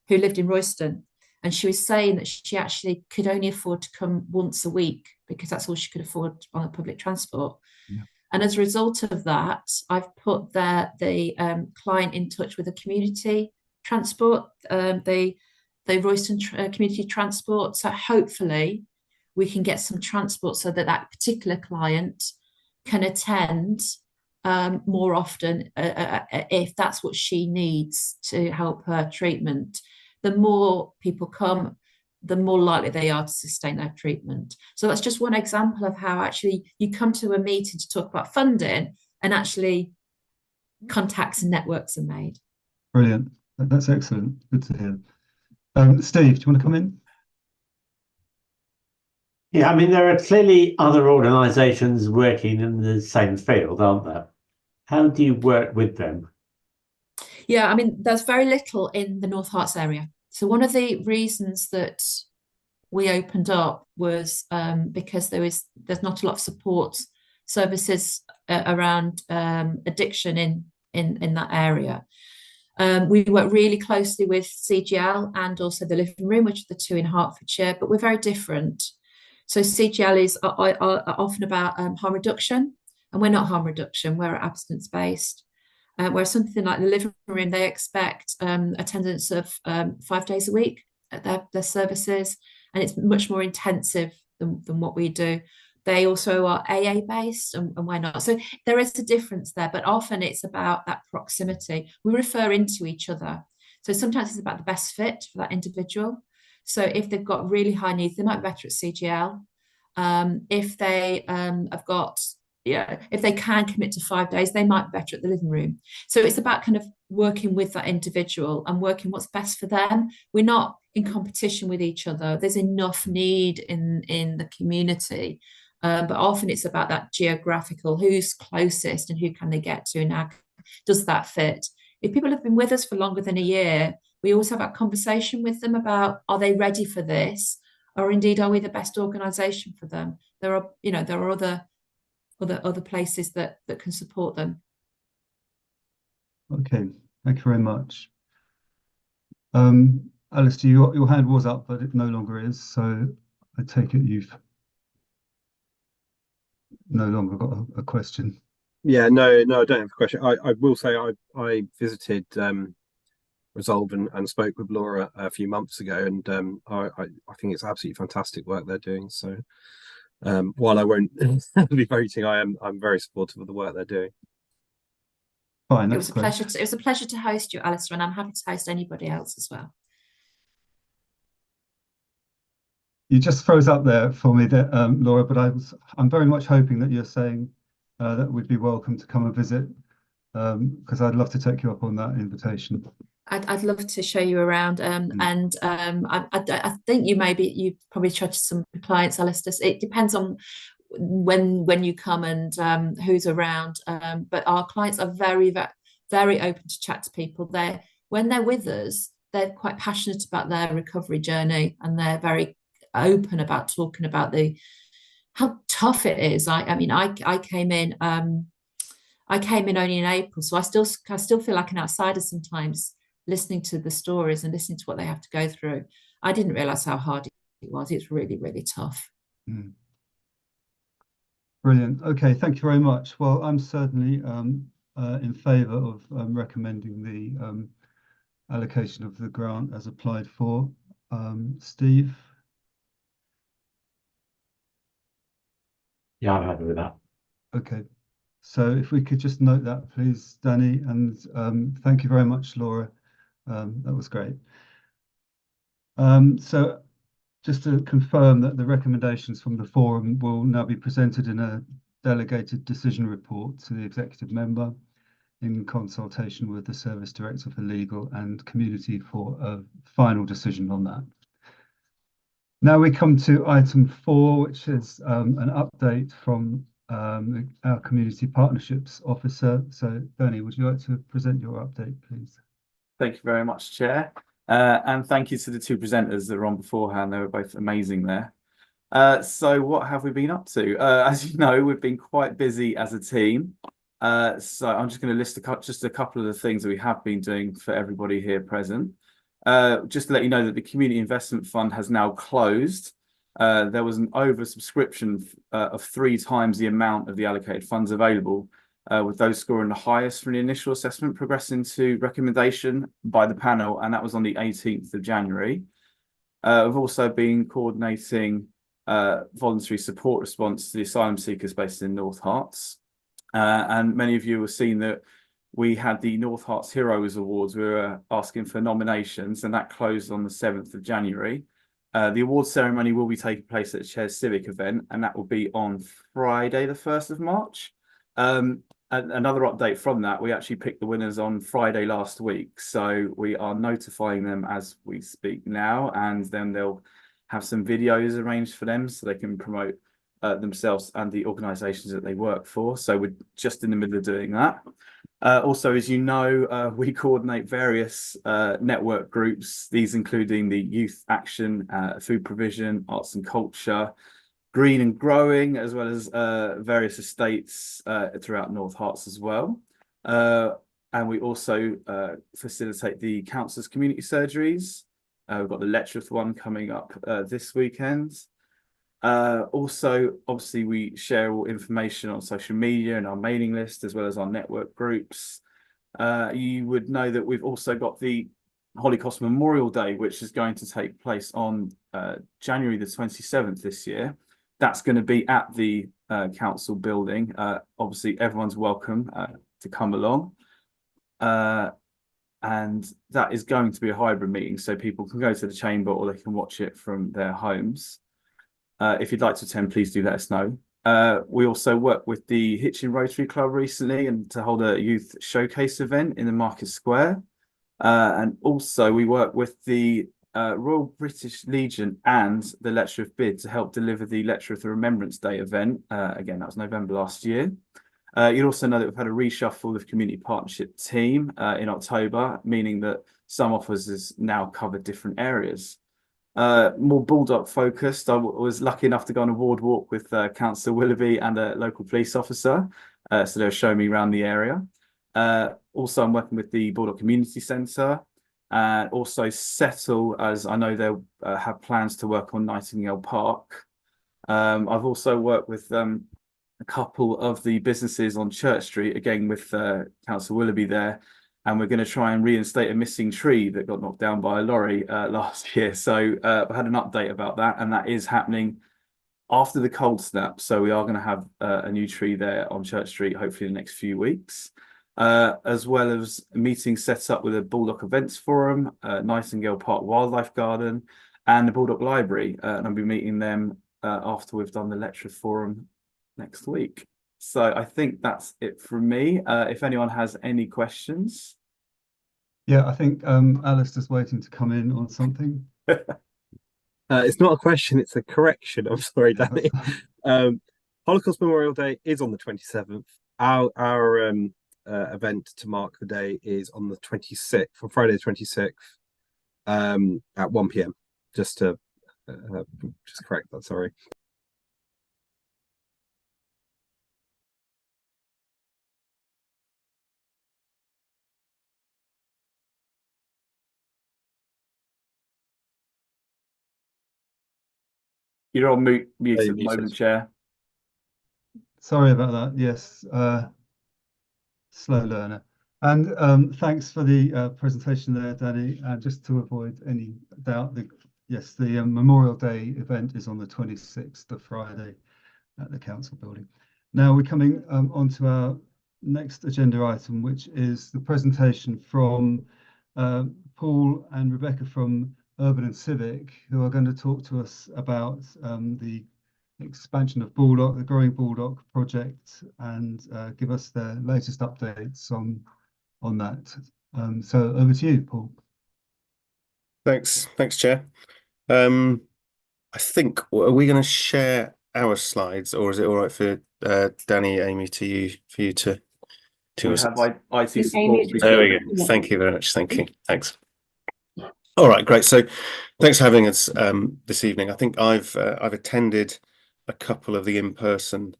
Speaker 6: who lived in Royston, and she was saying that she actually could only afford to come once a week because that's all she could afford on the public transport.
Speaker 3: Yeah.
Speaker 6: And as a result of that, I've put the client in touch with the community transport, the Royston community transport. So hopefully we can get some transport so that that particular client can attend more often if that's what she needs to help her treatment. The more people come, the more likely they are to sustain their treatment. So that's just one example of how actually you come to a meeting to talk about funding and actually contacts and networks are made.
Speaker 3: Brilliant. That's excellent. Good to hear. Steve, do you want to come in?
Speaker 7: Yeah, I mean, there are clearly other organisations working in the same field, aren't there? How do you work with them?
Speaker 6: Yeah, I mean, there's very little in the North Herts area. So one of the reasons that we opened up was because there's not a lot of support services around addiction in that area. We work really closely with CGL and also the Living Room, which are the two in Hertfordshire, but we're very different. So CGL are often about harm reduction, and we're not harm reduction, we're abstinence based. Where something like the Living Room, they expect attendance of 5 days a week at their services, and it's much more intensive than what we do. They also are AA based, and we're not. So there is a difference there, but often it's about that proximity. We refer into each other. So sometimes it's about the best fit for that individual. So if they've got really high needs, they might be better at CGL. If they have got, if they can commit to 5 days, they might be better at the Living Room. So it's about kind of working with that individual and working what's best for them. We're not in competition with each other. There's enough need in the community. But often it's about that geographical, who's closest and who can they get to, and how does that fit? If people have been with us for longer than a year, we always have that conversation with them about, are they ready for this? Or indeed, are we the best organisation for them? There are other places that can support them.
Speaker 3: Okay, thank you very much. Alistair, your hand was up, but it no longer is. So I take it you've no longer got a question.
Speaker 4: Yeah, no, I don't have a question. I will say I visited Resolve and spoke with Laura a few months ago, and I think it's absolutely fantastic work they're doing. So while I won't be voting, I'm very supportive of the work they're doing.
Speaker 3: Fine,
Speaker 6: It was a pleasure. It was a pleasure to host you, Alistair, and I'm happy to host anybody else as well.
Speaker 3: You just froze up there for me, there, Laura, but I'm very much hoping that you're saying that we'd be welcome to come and visit, because I'd love to take you up on that invitation.
Speaker 6: I'd love to show you around, and I think you probably chatted to some clients, Alistair. It depends on when you come and who's around, but our clients are very, very, very open to chat to people. when they're with us, they're quite passionate about their recovery journey, and they're very open about talking about how tough it is. I mean, I came in only in April, so I still feel like an outsider sometimes, listening to the stories and listening to what they have to go through. I didn't realize how hard it was. It's really, really tough.
Speaker 3: Mm. Brilliant. Okay, thank you very much. Well, I'm certainly in favour of recommending the allocation of the grant as applied for. Steve?
Speaker 7: Yeah, I'm happy with that.
Speaker 3: Okay. So if we could just note that, please, Danny, and thank you very much, Laura. That was great. So just to confirm that the recommendations from the forum will now be presented in a delegated decision report to the executive member in consultation with the Service Director for Legal and Community for a final decision on that. Now we come to item 4, which is an update from our Community Partnerships Officer. So, Bernie, would you like to present your update, please?
Speaker 2: Thank you very much, Chair. And thank you to the 2 presenters that were on beforehand. They were both amazing there. So what have we been up to? As you know, we've been quite busy as a team. So I'm just going to list just a couple of the things that we have been doing for everybody here present. Just to let you know that the Community Investment Fund has now closed. There was an oversubscription of 3 times the amount of the allocated funds available, with those scoring the highest from the initial assessment progressing to recommendation by the panel, and that was on the 18th of January. We've also been coordinating voluntary support response to the asylum seekers based in North Herts. And many of you have seen that we had the North Herts Heroes Awards. We were asking for nominations, and that closed on the 7th of January. The awards ceremony will be taking place at the Chair's Civic event, and that will be on Friday, the 1st of March. Another update from that, we actually picked the winners on Friday last week. So we are notifying them as we speak now, and then they'll have some videos arranged for them so they can promote themselves and the organisations that they work for. So we're just in the middle of doing that. Also, as you know, we coordinate various network groups, these including the Youth Action, Food Provision, Arts and Culture, Green and Growing, as well as various estates throughout North Herts as well. And we also facilitate the councillors' community surgeries. We've got the Letchworth one coming up this weekend. Also, obviously, we share all information on social media and our mailing list, as well as our network groups. You would know that we've also got the Holocaust Memorial Day, which is going to take place on January the 27th this year. That's going to be at the council building. Obviously, everyone's welcome to come along. And that is going to be a hybrid meeting, so people can go to the chamber or they can watch it from their homes. If you'd like to attend, please do let us know. We also worked with the Hitchin Rotary Club recently and to hold a youth showcase event in the Market Square. And also we work with the Royal British Legion and the Letchworth Bid to help deliver the Letchworth Remembrance Day event. Again, that was November last year. You'll also know that we've had a reshuffle of community partnership team in October, meaning that some officers now cover different areas. More Baldock focused, I was lucky enough to go on a ward walk with Councillor Willoughby and a local police officer. So they were showing me around the area. Also, I'm working with the Baldock Community Centre, and also Settle, as I know they'll have plans to work on Nightingale Park. I've also worked with a couple of the businesses on Church Street, again with Councillor Willoughby there, and we're going to try and reinstate a missing tree that got knocked down by a lorry last year. So I had an update about that, and that is happening after the cold snap. So we are going to have a new tree there on Church Street, hopefully in the next few weeks. As well as meetings set up with the Baldock Events Forum, Nightingale Park Wildlife Garden, and the Baldock Library. And I'll be meeting them after we've done the Letchworth Forum next week. So I think that's it from me. If anyone has any questions.
Speaker 3: Yeah, I think Alistair's waiting to come in on something.
Speaker 4: It's not a question, it's a correction. I'm sorry, Danny. Holocaust Memorial Day is on the 27th. Our event to mark the day is on the 26th, on Friday the 26th, at 1 p.m. Just to just correct that, sorry.
Speaker 2: You're on mute
Speaker 4: Hey,
Speaker 2: at the
Speaker 4: muted.
Speaker 2: moment, Chair.
Speaker 3: Sorry about that. Yes, slow learner. And thanks for the presentation there, Danny. And just to avoid any doubt, the Memorial Day event is on the 26th, the Friday, at the council building. Now we're coming on to our next agenda item, which is the presentation from Paul and Rebecca from Urban and Civic, who are going to talk to us about the expansion of Baldock, the growing Baldock project, and give us their latest updates on that. So over to you, Paul.
Speaker 8: Thanks, Chair. I think, are we going to share our slides, or is it all right for Danny, Amy, for you to?
Speaker 2: We have IT support.
Speaker 8: There we go. Thank you very much. Thank you. Thanks. All right, great. So, thanks for having us this evening. I think I've attended a couple of the in-person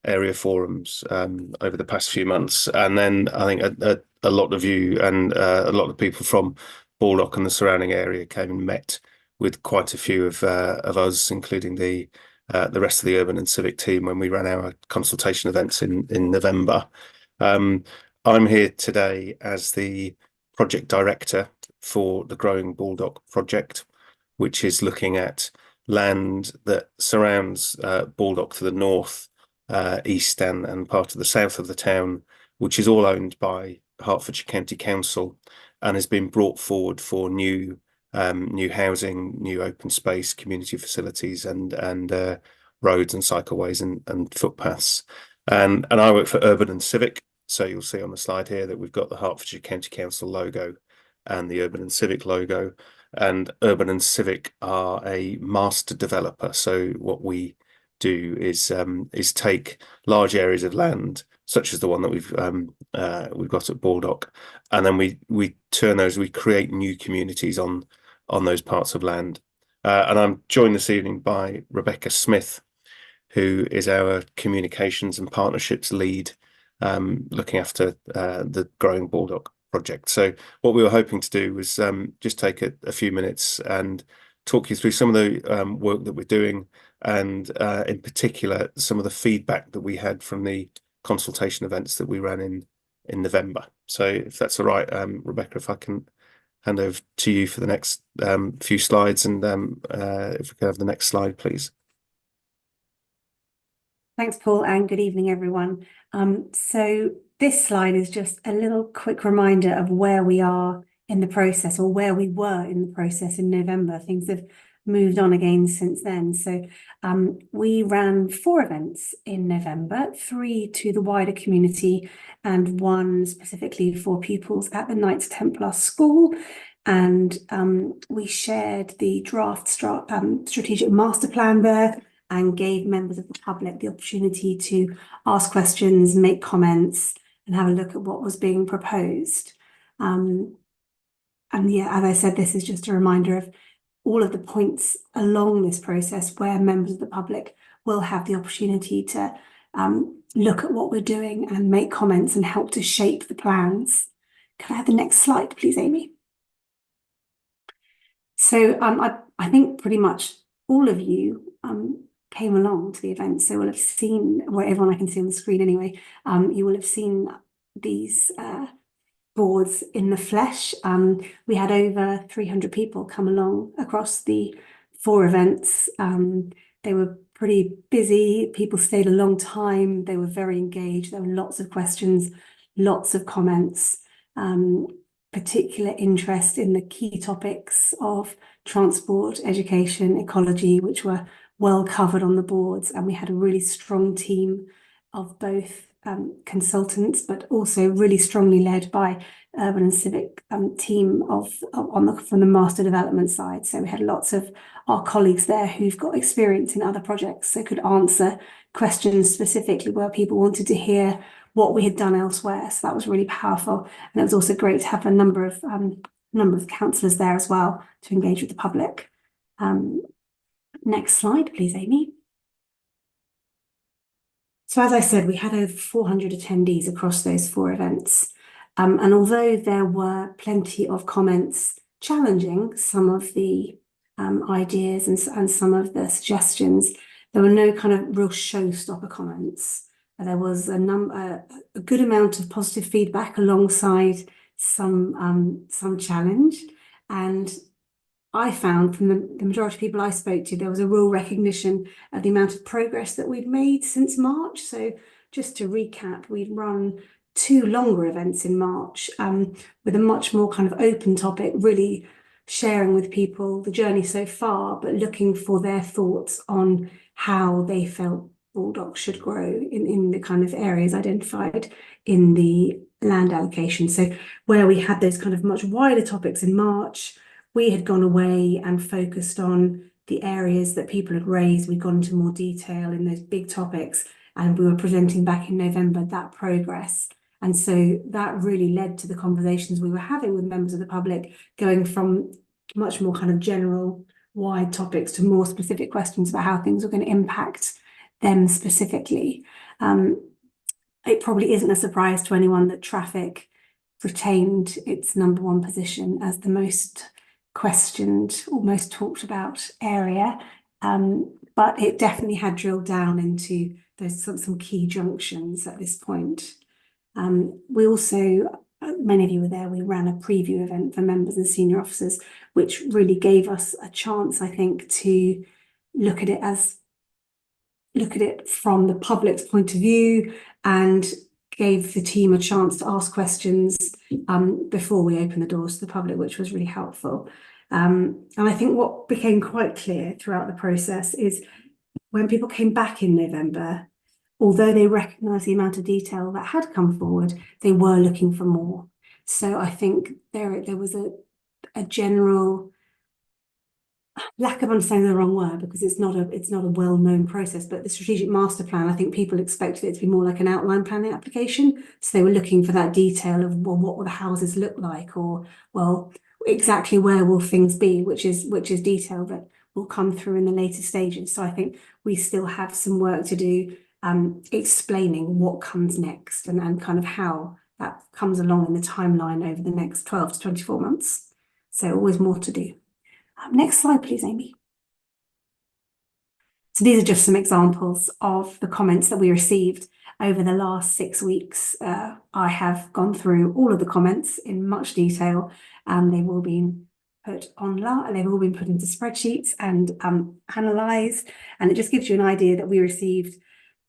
Speaker 8: area forums over the past few months, and then I think a lot of you and a lot of people from Baldock and the surrounding area came and met with quite a few of us, including the rest of the Urban and Civic team, when we ran our consultation events in November. I'm here today as the project director for the Growing Baldock project, which is looking at land that surrounds Baldock to the north, east and part of the south of the town, which is all owned by Hertfordshire County Council and has been brought forward for new housing, new open space, community facilities, and roads and cycleways and footpaths. And I work for Urban and Civic. So you'll see on the slide here that we've got the Hertfordshire County Council logo and the Urban and Civic logo. And Urban and Civic are a master developer. So what we do is take large areas of land, such as the one that we've got at Baldock, and then we turn those, we create new communities on those parts of land. And I'm joined this evening by Rebecca Smith, who is our communications and partnerships lead, looking after the Growing Baldock project. So what we were hoping to do was just take a few minutes and talk you through some of the work that we're doing, and in particular some of the feedback that we had from the consultation events that we ran in November. So if that's all right, Rebecca, if I can hand over to you for the next few slides, and if we could have the next slide, please.
Speaker 9: Thanks, Paul, and good evening, everyone. So this slide is just a little quick reminder of where we are in the process, or where we were in the process in November. Things have moved on again since then. So we ran 4 events in November, 3 to the wider community and 1 specifically for pupils at the Knights Templar School. And we shared the draft strategic master plan there, and gave members of the public the opportunity to ask questions, make comments, and have a look at what was being proposed. And yeah, as I said, this is just a reminder of all of the points along this process where members of the public will have the opportunity to look at what we're doing and make comments and help to shape the plans. Can I have the next slide, please, Amy? So I think pretty much all of you came along to the event, so we'll have seen, well, everyone I can see on the screen anyway, you will have seen these boards in the flesh. We had over 300 people come along across the 4 events. They were pretty busy, people stayed a long time, they were very engaged, there were lots of questions, lots of comments, particular interest in the key topics of transport, education, ecology, which were well covered on the boards. And we had a really strong team of both consultants, but also really strongly led by Urban and Civic team from the master development side. So we had lots of our colleagues there who've got experience in other projects, so could answer questions specifically where people wanted to hear what we had done elsewhere. So that was really powerful. And it was also great to have a number of councillors there as well to engage with the public. Next slide, please, Amy. So as I said, we had over 400 attendees across those 4 events. And although there were plenty of comments challenging some of the ideas and some of the suggestions, there were no kind of real showstopper comments. There was a good amount of positive feedback alongside some challenge. And I found from the majority of people I spoke to, there was a real recognition of the amount of progress that we'd made since March. So just to recap, we'd run 2 longer events in March with a much more kind of open topic, really sharing with people the journey so far, but looking for their thoughts on how they felt Baldock should grow in the kind of areas identified in the land allocation. So where we had those kind of much wider topics in March, we had gone away and focused on the areas that people had raised. We'd gone into more detail in those big topics, and we were presenting back in November that progress. And so that really led to the conversations we were having with members of the public, going from much more kind of general wide topics to more specific questions about how things were going to impact them specifically. It probably isn't a surprise to anyone that traffic retained its #1 position as the most questioned or most talked about area, but it definitely had drilled down into those some key junctions at this point. We also, many of you were there, we ran a preview event for members and senior officers, which really gave us a chance, I think, to look at it from the public's point of view, and gave the team a chance to ask questions before we opened the doors to the public, which was really helpful. And I think what became quite clear throughout the process is when people came back in November, although they recognised the amount of detail that had come forward, they were looking for more. So I think there was a general lack of understanding the wrong word, because it's not a well-known process, but the strategic master plan, I think people expected it to be more like an outline planning application. So they were looking for that detail of, well, what will the houses look like, or, well, exactly where will things be, which is detail that will come through in the later stages. So I think we still have some work to do explaining what comes next and kind of how that comes along in the timeline over the next 12 to 24 months. So always more to do. Next slide, please, Amy. So these are just some examples of the comments that we received over the last 6 weeks. I have gone through all of the comments in much detail, and they've all been put online. They've all been put into spreadsheets and analysed, and it just gives you an idea that we received,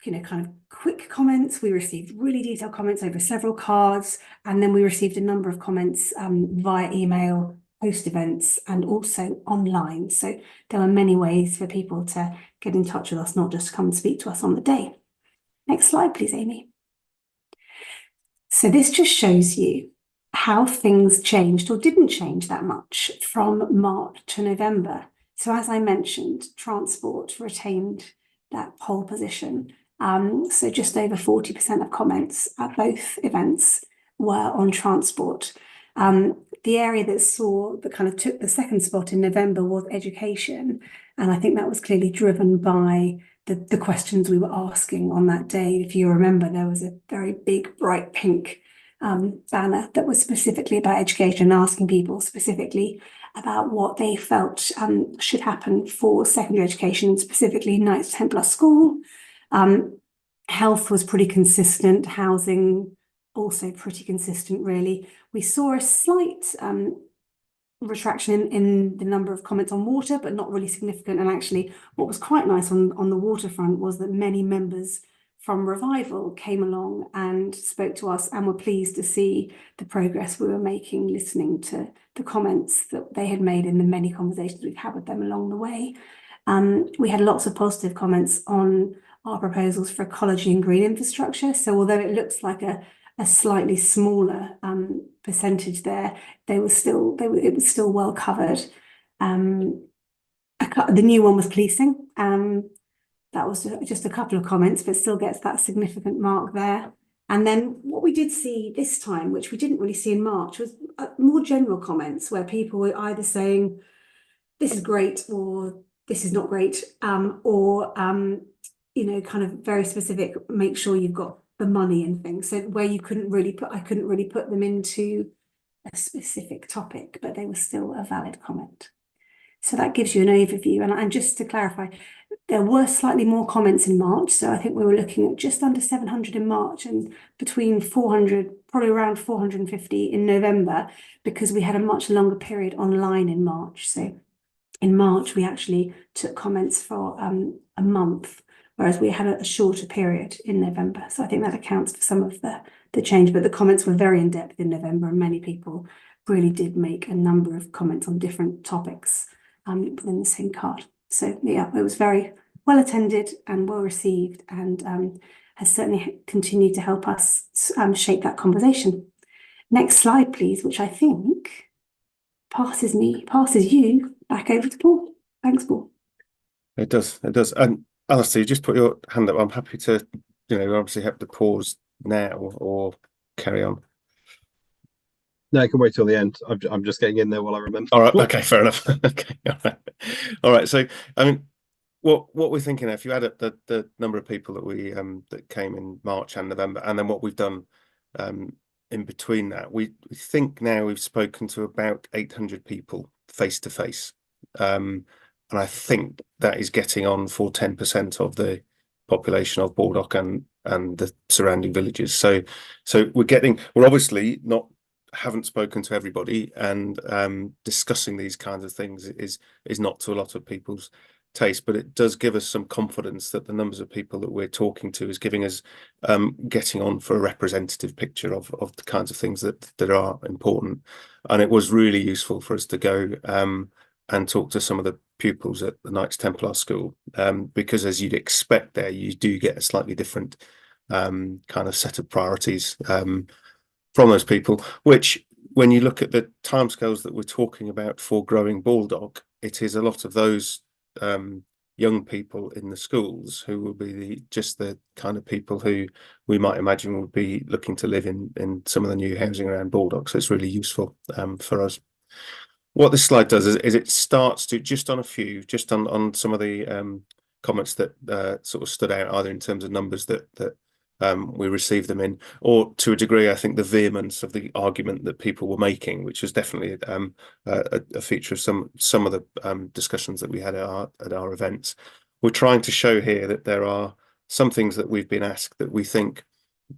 Speaker 9: kind of quick comments. We received really detailed comments over several cards, and then we received a number of comments via email, post events, and also online. So there were many ways for people to get in touch with us, not just come and speak to us on the day. Next slide, please, Amy. So this just shows you how things changed or didn't change that much from March to November. So as I mentioned, transport retained that pole position. So just over 40% of comments at both events were on transport. The area that kind of took the second spot in November was education. And I think that was clearly driven by the questions we were asking on that day. If you remember, there was a very big, bright pink banner that was specifically about education, asking people specifically about what they felt should happen for secondary education, specifically 9 to 10 plus school. Health was pretty consistent, housing also pretty consistent, really. We saw a slight retraction in the number of comments on water, but not really significant. And actually, what was quite nice on the waterfront was that many members from Revival came along and spoke to us and were pleased to see the progress we were making, listening to the comments that they had made in the many conversations we've had with them along the way. We had lots of positive comments on our proposals for ecology and green infrastructure. So although it looks like a slightly smaller percentage there, it was still well covered. The new one was policing. That was just a couple of comments, but still gets that significant mark there. And then what we did see this time, which we didn't really see in March, was more general comments where people were either saying, this is great, or this is not great, or you know, kind of very specific, make sure you've got the money and things. So where I couldn't really put them into a specific topic, but they were still a valid comment. So that gives you an overview. And just to clarify, there were slightly more comments in March. So I think we were looking at just under 700 in March and between 400, probably around 450 in November, because we had a much longer period online in March. So in March, we actually took comments for a month, whereas we had a shorter period in November. So I think that accounts for some of the change, but the comments were very in-depth in November, and many people really did make a number of comments on different topics within the same card. So yeah, it was very well attended and well received, and has certainly continued to help us shape that conversation. Next slide, please, which I think passes you back over to Paul. Thanks, Paul.
Speaker 8: It does. And Alistair, you just put your hand up. I'm happy to, obviously have to pause now or carry on.
Speaker 4: No, I can wait till the end. I'm just getting in there while I remember.
Speaker 8: All right. Okay. Fair enough. Okay. All right. So, I mean, what we're thinking, if you add up the number of people that we that came in March and November, and then what we've done in between that, we think now we've spoken to about 800 people face to face, and I think that is getting on for 10% of the population of Baldock and the surrounding villages. So we're obviously haven't spoken to everybody, and discussing these kinds of things is not to a lot of people's taste, but it does give us some confidence that the numbers of people that we're talking to is giving us getting on for a representative picture of the kinds of things that are important. And it was really useful for us to go and talk to some of the pupils at the Knights Templar School, because as you'd expect there, you do get a slightly different kind of set of priorities from those people, which when you look at the timescales that we're talking about for growing Baldock, it is a lot of those young people in the schools who will be just the kind of people who we might imagine would be looking to live in some of the new housing around Baldock. So it's really useful for us. What this slide does is it starts to just on some of the comments that sort of stood out, either in terms of numbers that we received them in, or to a degree, I think the vehemence of the argument that people were making, which was definitely a feature of some of the discussions that we had at our events. We're trying to show here that there are some things that we've been asked that we think,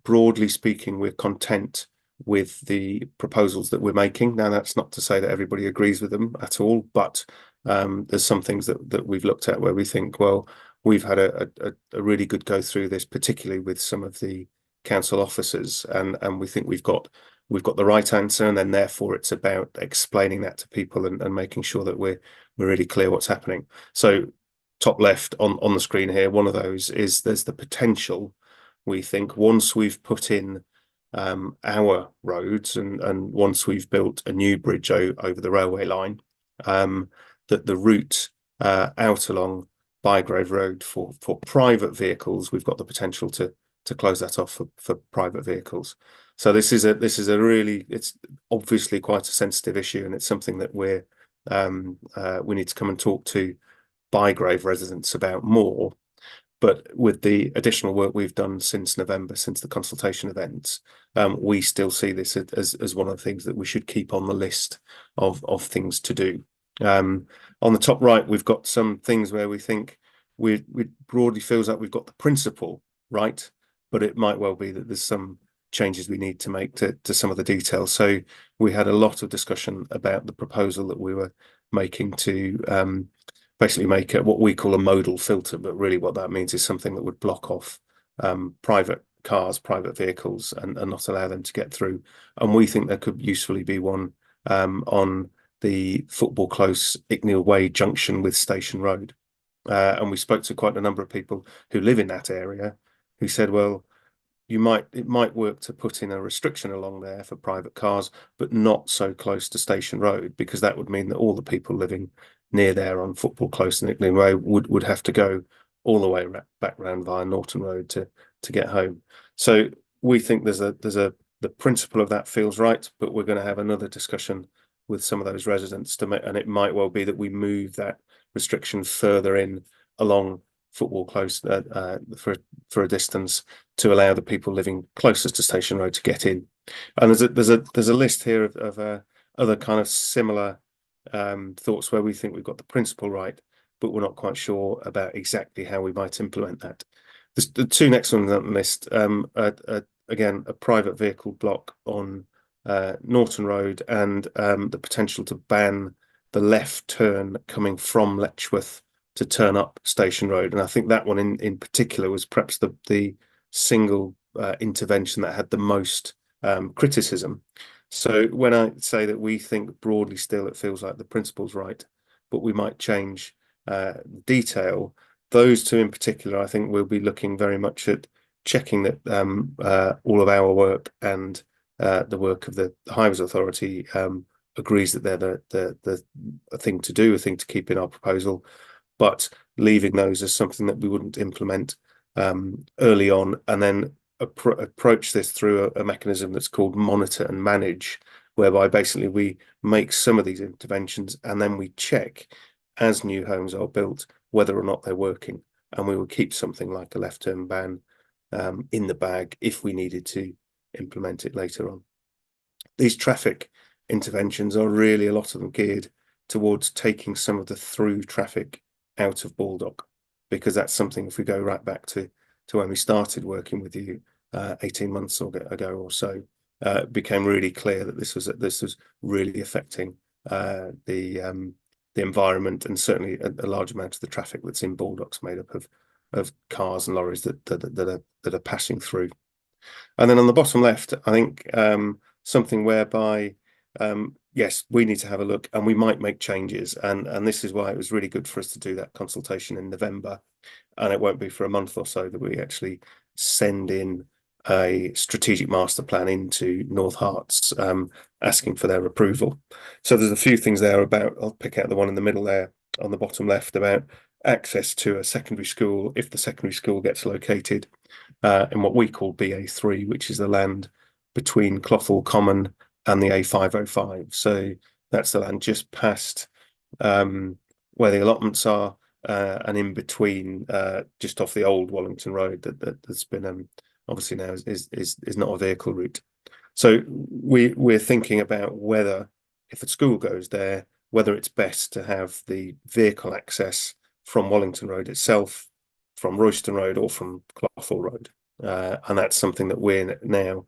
Speaker 8: broadly speaking, we're content with the proposals that we're making. Now, that's not to say that everybody agrees with them at all, but there's some things that we've looked at where we think, well, we've had a really good go through this, particularly with some of the council officers, and we think we've got the right answer, and then therefore it's about explaining that to people and making sure that we're really clear what's happening. So top left on the screen here, one of those is there's the potential, we think, once we've put in our roads and once we've built a new bridge over the railway line, that the route out along Bygrave Road for private vehicles, we've got the potential to close that off for private vehicles. So this is a really, it's obviously quite a sensitive issue, and it's something that we need to come and talk to Bygrave residents about more. But with the additional work we've done since November, since the consultation events, we still see this as one of the things that we should keep on the list of things to do. On the top right, we've got some things where we think we broadly feels like we've got the principle right, but it might well be that there's some changes we need to make to some of the details. So we had a lot of discussion about the proposal that we were making to basically make what we call a modal filter, but really what that means is something that would block off private cars, private vehicles, and not allow them to get through. And we think there could usefully be one on the Football Close Icknield Way junction with Station Road. And we spoke to quite a number of people who live in that area who said, well, it might work to put in a restriction along there for private cars, but not so close to Station Road, because that would mean that all the people living near there on Football Close and Icknield Way would have to go all the way back round via Norton Road to get home. So we think the principle of that feels right, but we're going to have another discussion with some of those residents to make, and it might well be that we move that restriction further in along footwall close for a distance to allow the people living closest to Station Road to get in. And there's a list here of other kind of similar thoughts where we think we've got the principle right, but we're not quite sure about exactly how we might implement that. The two next ones on the list, again, a private vehicle block on Norton Road, and the potential to ban the left turn coming from Letchworth to turn up Station Road. And I think that one in particular was perhaps the single intervention that had the most criticism. So when I say that we think broadly still it feels like the principle's right, but we might change detail, those two in particular, I think we'll be looking very much at checking that all of our work and the work of the Highways Authority agrees that they're the thing to do, a thing to keep in our proposal, but leaving those as something that we wouldn't implement early on, and then approach this through a mechanism that's called monitor and manage, whereby basically we make some of these interventions and then we check as new homes are built whether or not they're working, and we will keep something like a left turn ban in the bag if we needed to implement it later on. These traffic interventions are really, a lot of them geared towards taking some of the through traffic out of Baldock, because that's something, if we go right back to when we started working with you 18 months ago or so, it became really clear that this was really affecting the environment, and certainly a large amount of the traffic that's in Baldock's made up of cars and lorries that are passing through. And then on the bottom left, I think something whereby yes, we need to have a look, and we might make changes, and this is why it was really good for us to do that consultation in November, and it won't be for a month or so that we actually send in a strategic master plan into North Herts, asking for their approval. So there's a few things there about, I'll pick out the one in the middle there on the bottom left, about access to a secondary school if the secondary school gets located in what we call BA3, which is the land between Clothall Common and the A505. So that's the land just past where the allotments are, and in between, just off the old Wallington Road that's been obviously now is not a vehicle route. So we're thinking about whether, if a school goes there, whether it's best to have the vehicle access from Wallington Road itself, from Royston Road, or from Clothall Road, and that's something that we're now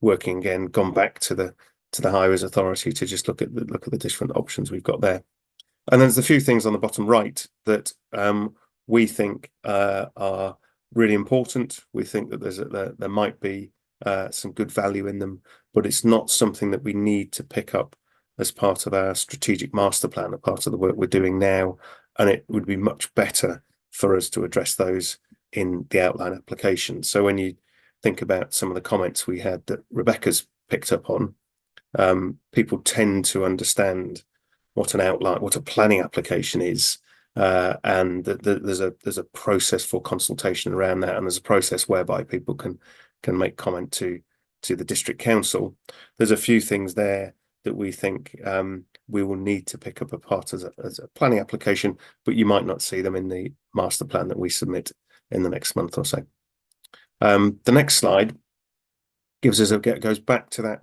Speaker 8: working again, gone back to the Highways Authority to just look at the different options we've got there. And there's a few things on the bottom right that we think are really important. We think that there might be some good value in them, but it's not something that we need to pick up as part of our strategic master plan, a part of the work we're doing now, and it would be much better for us to address those in the outline application. So when you think about some of the comments we had that Rebecca's picked up on, people tend to understand what a planning application is, and there's a process for consultation around that, and there's a process whereby people can make comment to the district council. There's a few things there that we think we will need to pick up a part as a planning application, but you might not see them in the master plan that we submit in the next month or so. The next slide goes back to that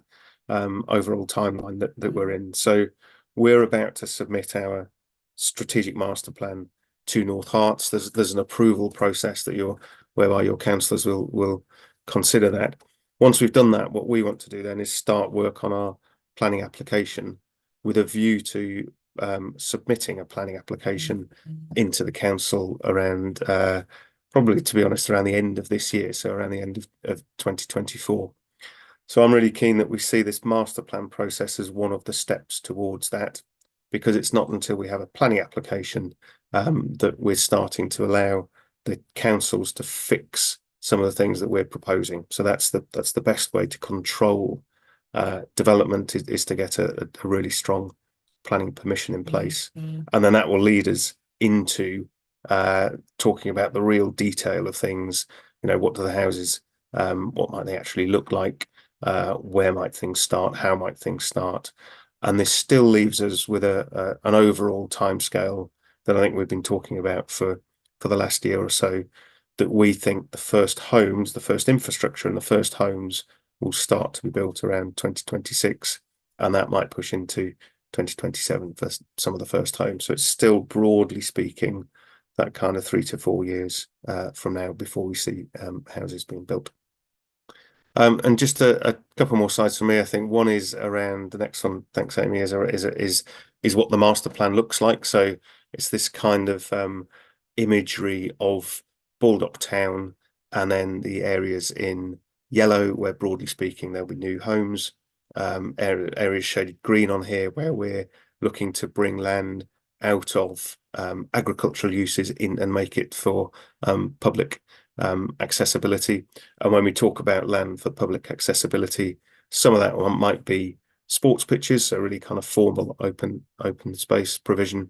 Speaker 8: overall timeline that we're in. So we're about to submit our strategic master plan to North Herts. There's an approval process whereby your councillors will consider that. Once we've done that, what we want to do then is start work on our planning application with a view to submitting a planning application into the council around probably, to be honest, around the end of this year, so around the end of 2024. So I'm really keen that we see this master plan process as one of the steps towards that, because it's not until we have a planning application that we're starting to allow the councils to fix some of the things that we're proposing. So that's the best way to control development, is to get a really strong planning permission in place, and then that will lead us into talking about the real detail of things. You know, what do the houses what might they actually look like, where might things start, how might things start, and this still leaves us with an overall timescale that I think we've been talking about for the last year or so, that we think the first homes, the first infrastructure and the first homes will start to be built around 2026, and that might push into 2027 for some of the first homes. So it's still, broadly speaking, that kind of 3 to 4 years from now before we see houses being built. And just a couple more slides from me. I think one is around the next one. Thanks, Amy. Is what the master plan looks like. So it's this kind of imagery of Baldock town, and then the areas in yellow where, broadly speaking, there'll be new homes. Areas shaded green on here where we're looking to bring land out of agricultural uses in and make it for public accessibility. And when we talk about land for public accessibility, some of that one might be sports pitches, so really kind of formal open space provision.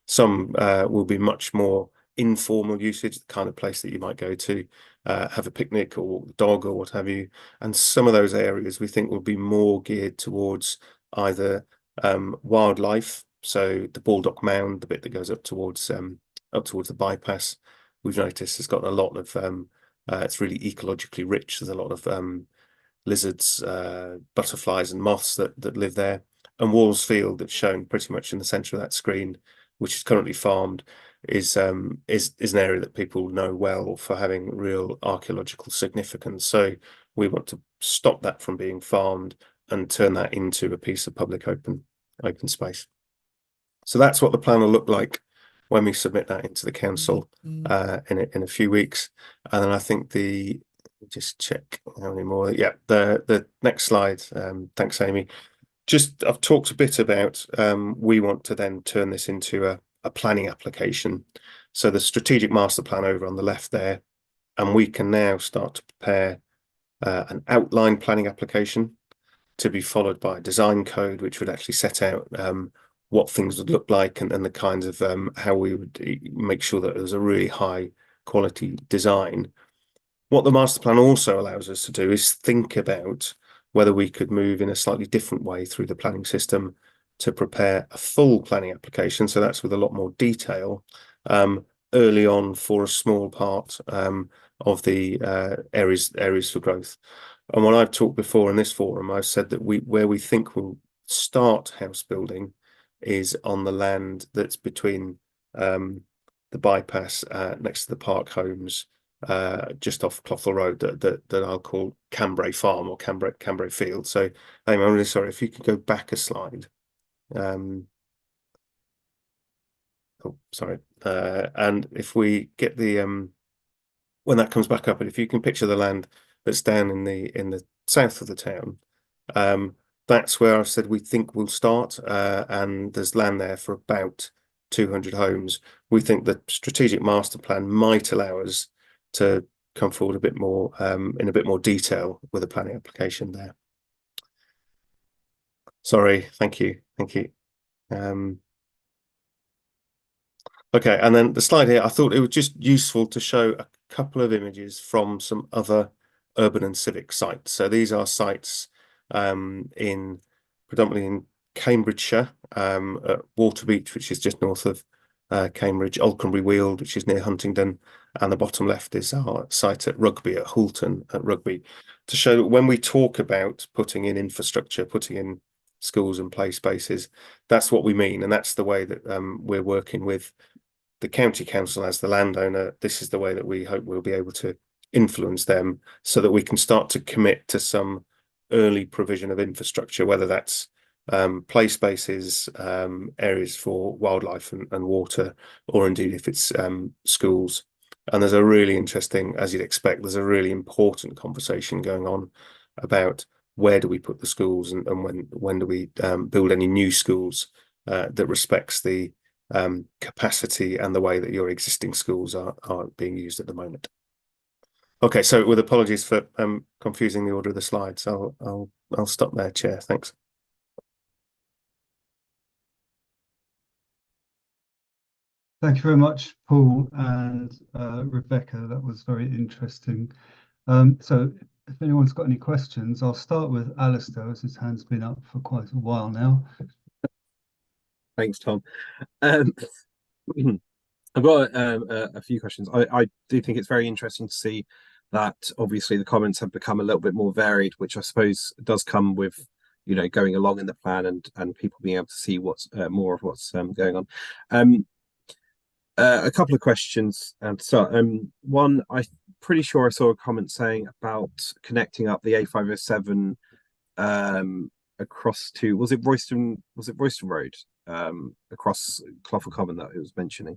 Speaker 8: Some will be much more informal usage, the kind of place that you might go to have a picnic or walk the dog or what have you. And some of those areas we think will be more geared towards either wildlife, so the Baldock Mound, the bit that goes up towards the bypass, we've noticed has got a lot of it's really ecologically rich. There's a lot of lizards, butterflies and moths that live there. And Walls Field, that's shown pretty much in the centre of that screen, which is currently farmed, is an area that people know well for having real archaeological significance. So we want to stop that from being farmed and turn that into a piece of public open space. So that's what the plan will look like when we submit that into the council in a few weeks. And then I think just check how many more. Yeah, the next slide. Thanks, Amy. I've talked a bit about we want to then turn this into a planning application. So the strategic master plan over on the left there, and we can now start to prepare an outline planning application to be followed by a design code, which would actually set out what things would look like and the kinds of how we would make sure that there's a really high quality design. What the master plan also allows us to do is think about whether we could move in a slightly different way through the planning system to prepare a full planning application. So that's with a lot more detail early on for a small part of the areas for growth. And when I've talked before in this forum, I've said that where we think we'll start house building is on the land that's between the bypass next to the park homes, just off Clothall Road, that I'll call Cambray Farm or Cambray Field. So I'm really sorry, if you could go back a slide. Oh, sorry. And if we get the when that comes back up, and if you can picture the land that's down in the south of the town, that's where I've said we think we'll start, and there's land there for about 200 homes. We think the strategic master plan might allow us to come forward a bit more in a bit more detail with a planning application there. Sorry, thank you. Okay, and then the slide here, I thought it was just useful to show a couple of images from some other urban and civic sites. So these are sites predominantly in Cambridgeshire, at Waterbeach, which is just north of Cambridge, Alconbury Weald, which is near Huntingdon, and the bottom left is our site at Rugby, at Hulton at Rugby, to show that when we talk about putting in infrastructure, putting in schools and play spaces, that's what we mean, and that's the way that we're working with the county council as the landowner. This is the way that we hope we'll be able to influence them so that we can start to commit to some early provision of infrastructure, whether that's play spaces, areas for wildlife and water, or indeed if it's schools. And there's a really interesting, as you'd expect, there's a really important conversation going on about where do we put the schools and when do we build any new schools that respects the capacity and the way that your existing schools are being used at the moment. Okay, so with apologies for confusing the order of the slides, I'll stop there, Chair. Thanks.
Speaker 3: Thank you very much, Paul and Rebecca. That was very interesting. So if anyone's got any questions, I'll start with Alistair, as his hand's been up for quite a while now.
Speaker 4: Thanks, Tom. Um, I've got a few questions. I do think it's very interesting to see that obviously the comments have become a little bit more varied, which I suppose does come with, you know, going along in the plan and people being able to see what's more of what's going on. A couple of questions and so one, I'm pretty sure I saw a comment saying about connecting up the A507 across to, was it Royston Road across Clough Common that it was mentioning.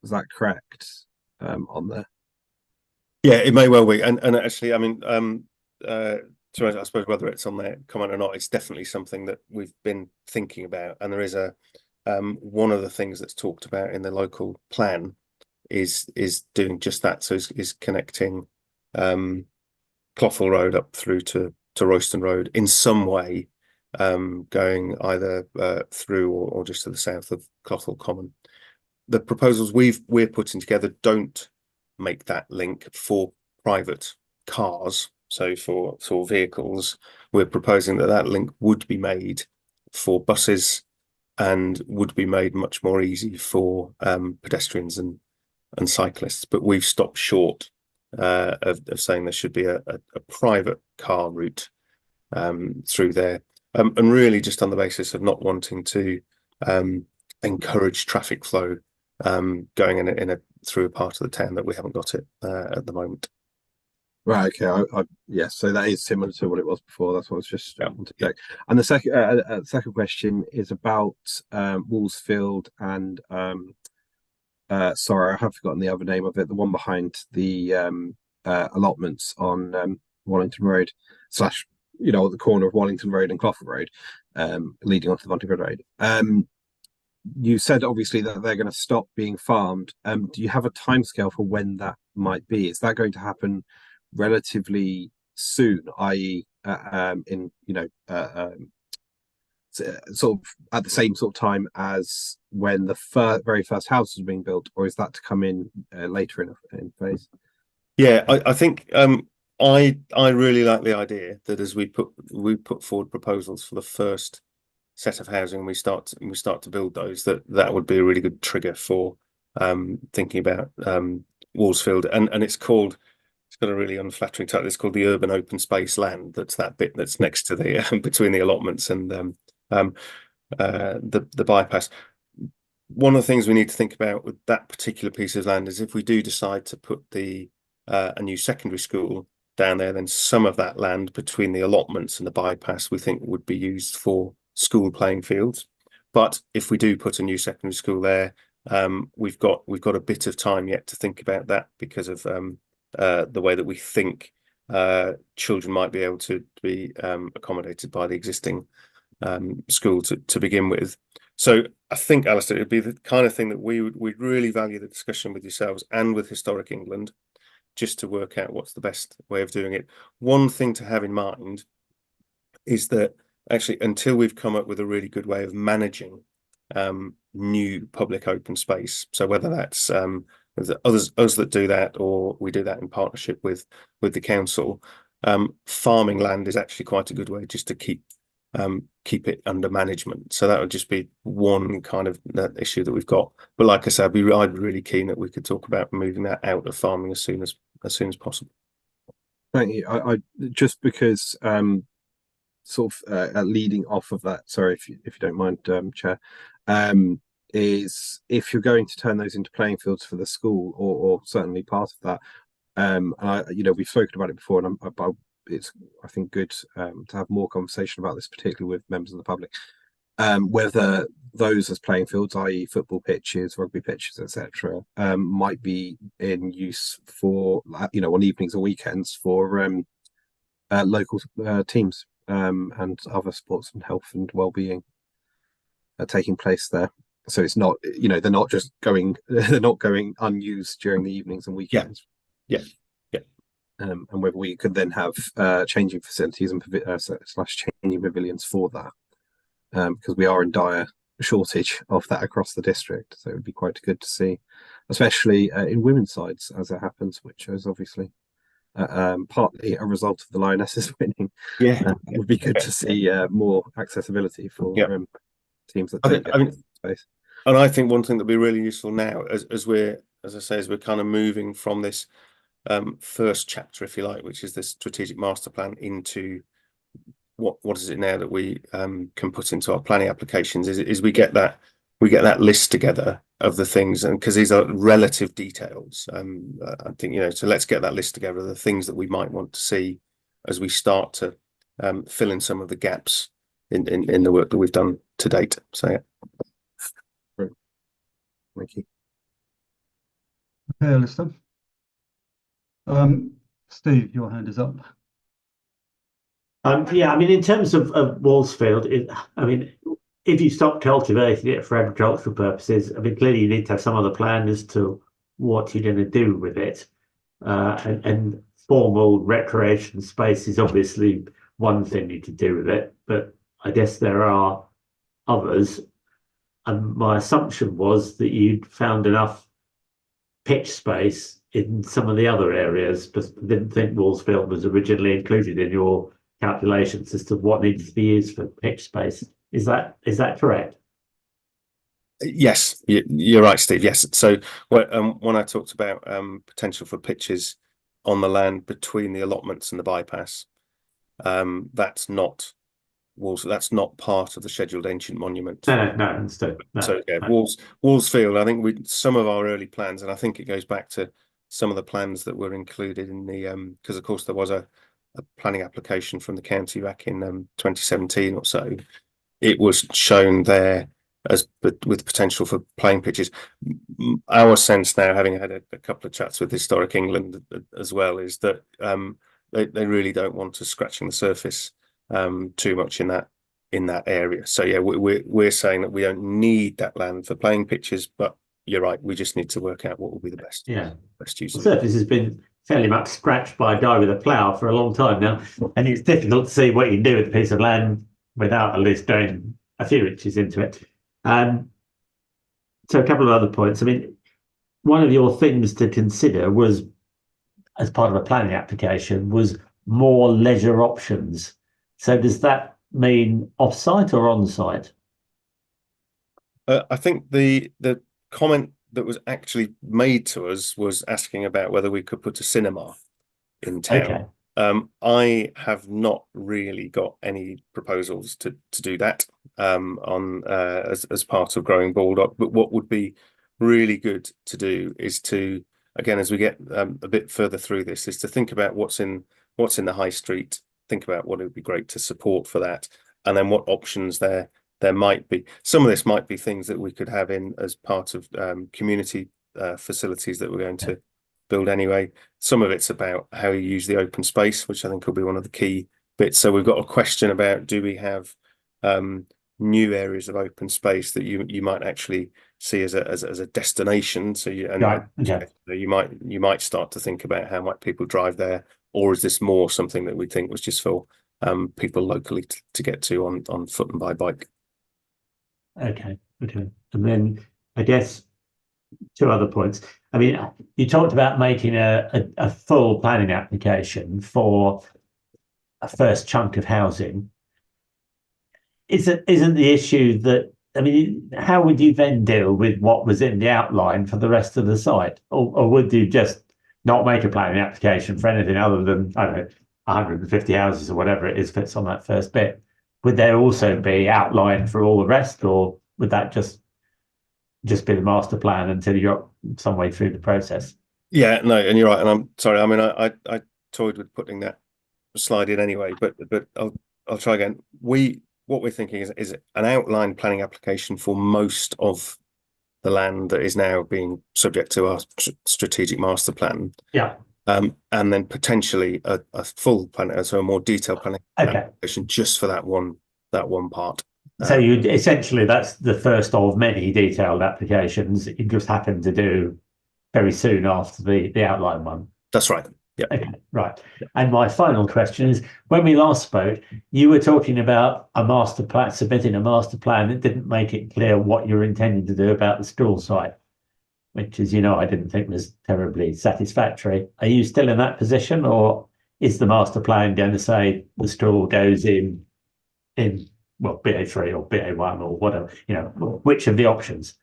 Speaker 4: Was that correct on there?
Speaker 8: Yeah, it may well be. And actually, I mean, I suppose whether it's on their comment or not, it's definitely something that we've been thinking about. And there is a one of the things that's talked about in the local plan is doing just that. So is connecting Clough Road up through to Royston Road in some way, going either through or just to the south of Clough Common. The proposals we're putting together don't make that link for private cars. So for vehicles, we're proposing that link would be made for buses and would be made much more easy for pedestrians and cyclists. But we've stopped short of saying there should be a private car route through there, and really just on the basis of not wanting to encourage traffic flow going in a through a part of the town that we haven't got it at the moment.
Speaker 4: Right. Okay. Yes. So that is similar to what it was before. That's what I was just wanted to check. And the second question is about Woolsfield and sorry, I have forgotten the other name of it. The one behind the allotments on Wallington Road / you know, the corner of Wallington Road and Clough Road, leading onto the Buntingford Road. You said obviously that they're going to stop being farmed. Do you have a timescale for when that might be? Is that going to happen relatively soon, i.e., in, you know, sort of at the same sort of time as when the very first house was being built, or is that to come in later in phase?
Speaker 8: Yeah, I think I really like the idea that as we put forward proposals for the first set of housing, we start to build those, that would be a really good trigger for thinking about Woolsfield, and it's got a really unflattering title. It's called the Urban Open Space Land. That's that bit that's next to the between the allotments and the bypass. One of the things we need to think about with that particular piece of land is if we do decide to put a new secondary school down there, then some of that land between the allotments and the bypass we think would be used for school playing fields. But if we do put a new secondary school there, we've got a bit of time yet to think about that because of the way that we think children might be able to be accommodated by the existing school to begin with. So I think, Alistair, it'd be the kind of thing that we'd really value the discussion with yourselves and with Historic England, just to work out what's the best way of doing it. One thing to have in mind is that actually, until we've come up with a really good way of managing new public open space, so whether that's us that do that or we do that in partnership with the council, farming land is actually quite a good way just to keep it under management. So that would just be one kind of issue that we've got. But like I said, I'd be really keen that we could talk about moving that out of farming as soon as possible. Thank you.
Speaker 4: I just because sort of leading off of that, sorry if you don't mind, Chair, is if you're going to turn those into playing fields for the school, or certainly part of that, and you know, we've spoken about it before, and it's I think good to have more conversation about this, particularly with members of the public, whether those as playing fields, i.e. football pitches, rugby pitches, etc., might be in use for, you know, on evenings or weekends for local teams and other sports and health and well-being taking place there. So it's not, you know, they're not going unused during the evenings and weekends.
Speaker 8: Yeah.
Speaker 4: And whether we could then have changing facilities and / changing pavilions for that, because we are in dire shortage of that across the district. So it would be quite good to see, especially in women's sides as it happens, which is obviously partly a result of the Lionesses winning.
Speaker 8: Yeah,
Speaker 4: It would be good to see more accessibility for teams that take space.
Speaker 8: And I think one thing that'd be really useful now, as we're kind of moving from this first chapter, if you like, which is the strategic master plan, into what is it now that we can put into our planning applications, is we get that list together of the things, and because these are relative details, I think, you know, so let's get that list together of the things that we might want to see as we start to fill in some of the gaps in the work that we've done to date. So yeah. Thank you.
Speaker 3: Okay, Alistair. Steve, your hand is up.
Speaker 7: Yeah, I mean, in terms of Wallsfield, I mean, if you stop cultivating it for agricultural purposes, I mean, clearly you need to have some other plan as to what you're going to do with it. And formal recreation space is obviously one thing you could do with it, but I guess there are others. And my assumption was that you'd found enough pitch space in some of the other areas, but I didn't think Wallsfield was originally included in your calculations as to what needs to be used for pitch space. Is that correct?
Speaker 8: Yes, you're right, Steve. Yes. So when I talked about potential for pitches on the land between the allotments and the bypass, that's not part of the scheduled ancient monument.
Speaker 7: No, understood. No,
Speaker 8: so yeah, Wallsfield, I think some of our early plans, and I think it goes back to some of the plans that were included in the because of course there was a planning application from the county back in 2017 or so. It was shown there with potential for playing pitches. Our sense now, having had a couple of chats with Historic England as well, is that they really don't want us scratching the surface too much in that area. So yeah, we're saying that we don't need that land for playing pitches, but you're right, we just need to work out what will be the best use.
Speaker 7: The surface has been fairly much scratched by a guy with a plough for a long time now, and it's difficult to see what you can do with a piece of land without at least going a few inches into it. So a couple of other points. I mean, one of your things to consider was, as part of a planning application, was more leisure options. So does that mean off-site or on-site?
Speaker 8: I think the comment that was actually made to us was asking about whether we could put a cinema in town.
Speaker 7: Okay.
Speaker 8: I have not really got any proposals to do that as part of growing Baldock. But what would be really good to do is to, again, as we get a bit further through this, is to think about what's in the high street. Think about what it would be great to support for that, and then what options there might be. Some of this might be things that we could have in as part of community facilities that we're going to build anyway. Some of it's about how you use the open space, which I think will be one of the key bits. So we've got a question about, do we have new areas of open space that you might actually see as a destination? So you might start to think about how might people drive there, or is this more something that we think was just for people locally to get to on foot and by bike?
Speaker 7: Okay. And then I guess two other points. I mean, you talked about making a full planning application for a first chunk of housing. Isn't the issue that, I mean, how would you then deal with what was in the outline for the rest of the site? Or would you just not make a planning application for anything other than, I don't know, 150 houses or whatever it is fits on that first bit? Would there also be outline for all the rest, or would that just be the master plan until you got some way through the process? Yeah,
Speaker 8: no, and you're right. And I'm sorry. I mean, I toyed with putting that slide in anyway, but I'll try again. What we're thinking is an outline planning application for most of the land that is now being subject to our strategic master plan.
Speaker 7: Yeah.
Speaker 8: And then potentially a full plan, so a more detailed planning application just for that one part.
Speaker 7: So you essentially, that's the first of many detailed applications you just happen to do very soon after the outline one.
Speaker 8: That's right. Yeah.
Speaker 7: Okay, right. And my final question is, when we last spoke, you were talking about a master plan, submitting a master plan that didn't make it clear what you're intending to do about the school site. which, as you know, I didn't think was terribly satisfactory. Are you still in that position, or is the master plan going to say the school goes in well, BA3 or BA1 or whatever, which of the options?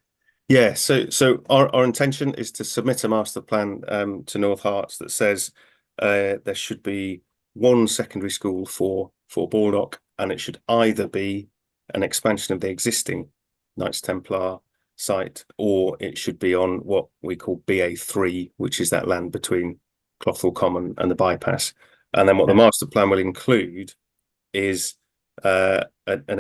Speaker 8: Yeah, so our intention is to submit a master plan to North Herts that says there should be one secondary school for Baldock, and it should either be an expansion of the existing Knights Templar site, or it should be on what we call BA3, which is that land between Clothall Common and the bypass. And then what the master plan will include is an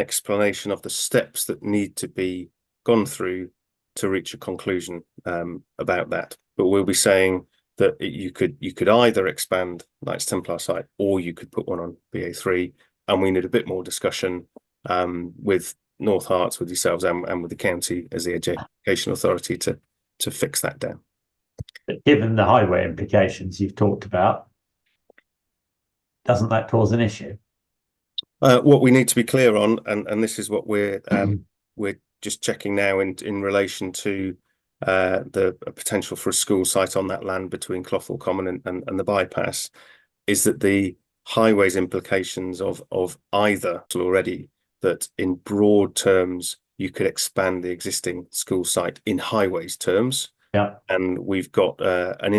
Speaker 8: explanation of the steps that need to be gone through to reach a conclusion about that. But we'll be saying that you could either expand Knights Templar site, or you could put one on BA3, and we need a bit more discussion with North Herts, with yourselves, and with the county as the education authority to fix that down.
Speaker 7: But given the highway implications you've talked about, doesn't that cause an issue?
Speaker 8: What we need to be clear on, and this is what we're just checking now in relation to the potential for a school site on that land between Clothall Common and the bypass, is that the highways implications of either already, that in broad terms you could expand the existing school site in highways terms.
Speaker 7: Yeah. And
Speaker 8: we've got an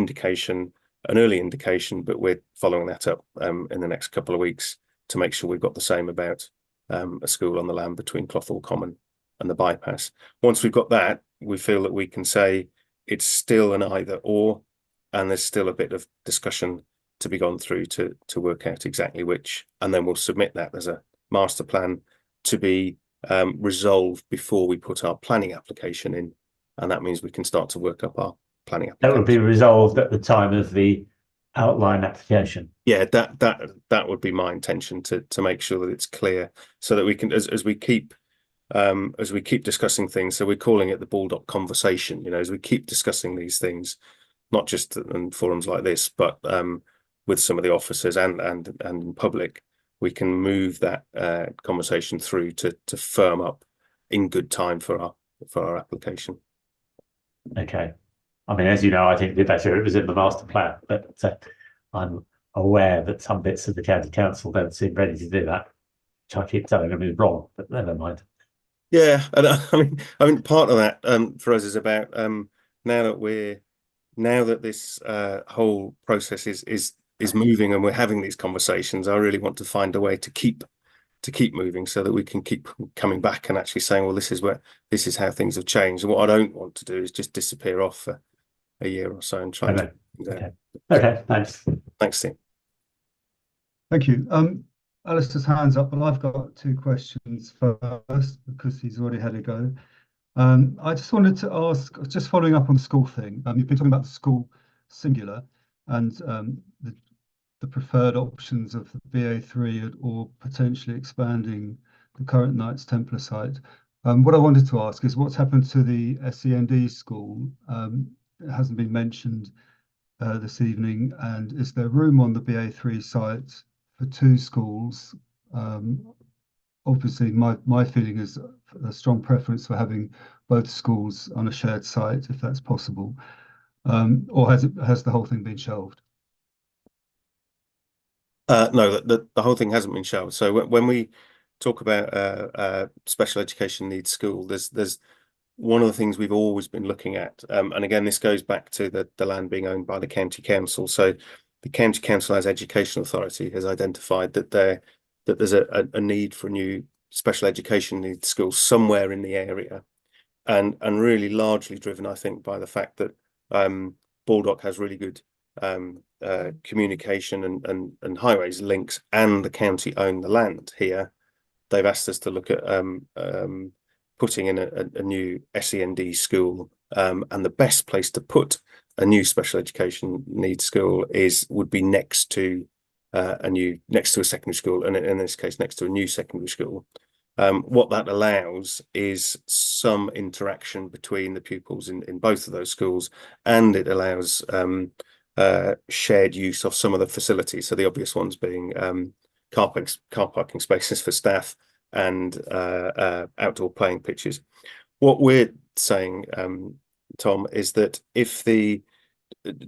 Speaker 8: early indication, but we're following that up in the next couple of weeks to make sure we've got the same about a school on the land between Clothall Common and the bypass. Once we've got that, we feel that we can say it's still an either or, and there's still a bit of discussion to be gone through to work out exactly which, and then we'll submit that as a master plan to be resolved before we put our planning application in, and that means we can start to work up our planning application.
Speaker 7: That would be resolved at the time of the outline application.
Speaker 8: Yeah, that would be my intention, to make sure that it's clear, so that we can, as we keep discussing things, so we're calling it the Baldock conversation, as we keep discussing these things, not just in forums like this, but with some of the officers and in public, we can move that conversation through to firm up in good time for our application.
Speaker 7: Okay. I mean, as you know, I think the better it was in the master plan, but I'm aware that some bits of the county council don't seem ready to do that, which I keep telling them is wrong, but never mind.
Speaker 8: Yeah, and I mean, part of that for us is about now that this whole process is moving and we're having these conversations, I really want to find a way to keep moving, so that we can keep coming back and actually saying, well, this is how things have changed. And what I don't want to do is just disappear off for a year or so and try to.
Speaker 7: Okay, thanks.
Speaker 8: Thanks, Tim.
Speaker 3: Thank you. Alistair's hand's up, but I've got two questions first because he's already had a go. I just wanted to ask, just following up on the school thing. You've been talking about the school singular and the preferred options of BA3 or potentially expanding the current Knights Templar site. What I wanted to ask is what's happened to the SEND school? It hasn't been mentioned this evening, and is there room on the BA3 site for two schools? Obviously, my feeling is a strong preference for having both schools on a shared site, if that's possible. Or has the whole thing been shelved?
Speaker 8: No, the whole thing hasn't been shelved. So when we talk about special education needs school, there's one of the things we've always been looking at, and again, this goes back to the land being owned by the county council. So the county council, as education authority, has identified that there's a need for a new special education needs school somewhere in the area, and really largely driven, I think, by the fact that Baldock has really good communication and highways links, and the county own the land here. They've asked us to look at putting in a new SEND school, and the best place to put a new special education needs school would be next to a secondary school, and in this case next to a new secondary school. What that allows is some interaction between the pupils in both of those schools, and it allows shared use of some of the facilities. So the obvious ones being car parking spaces for staff and outdoor playing pitches. What we're saying Tom, is that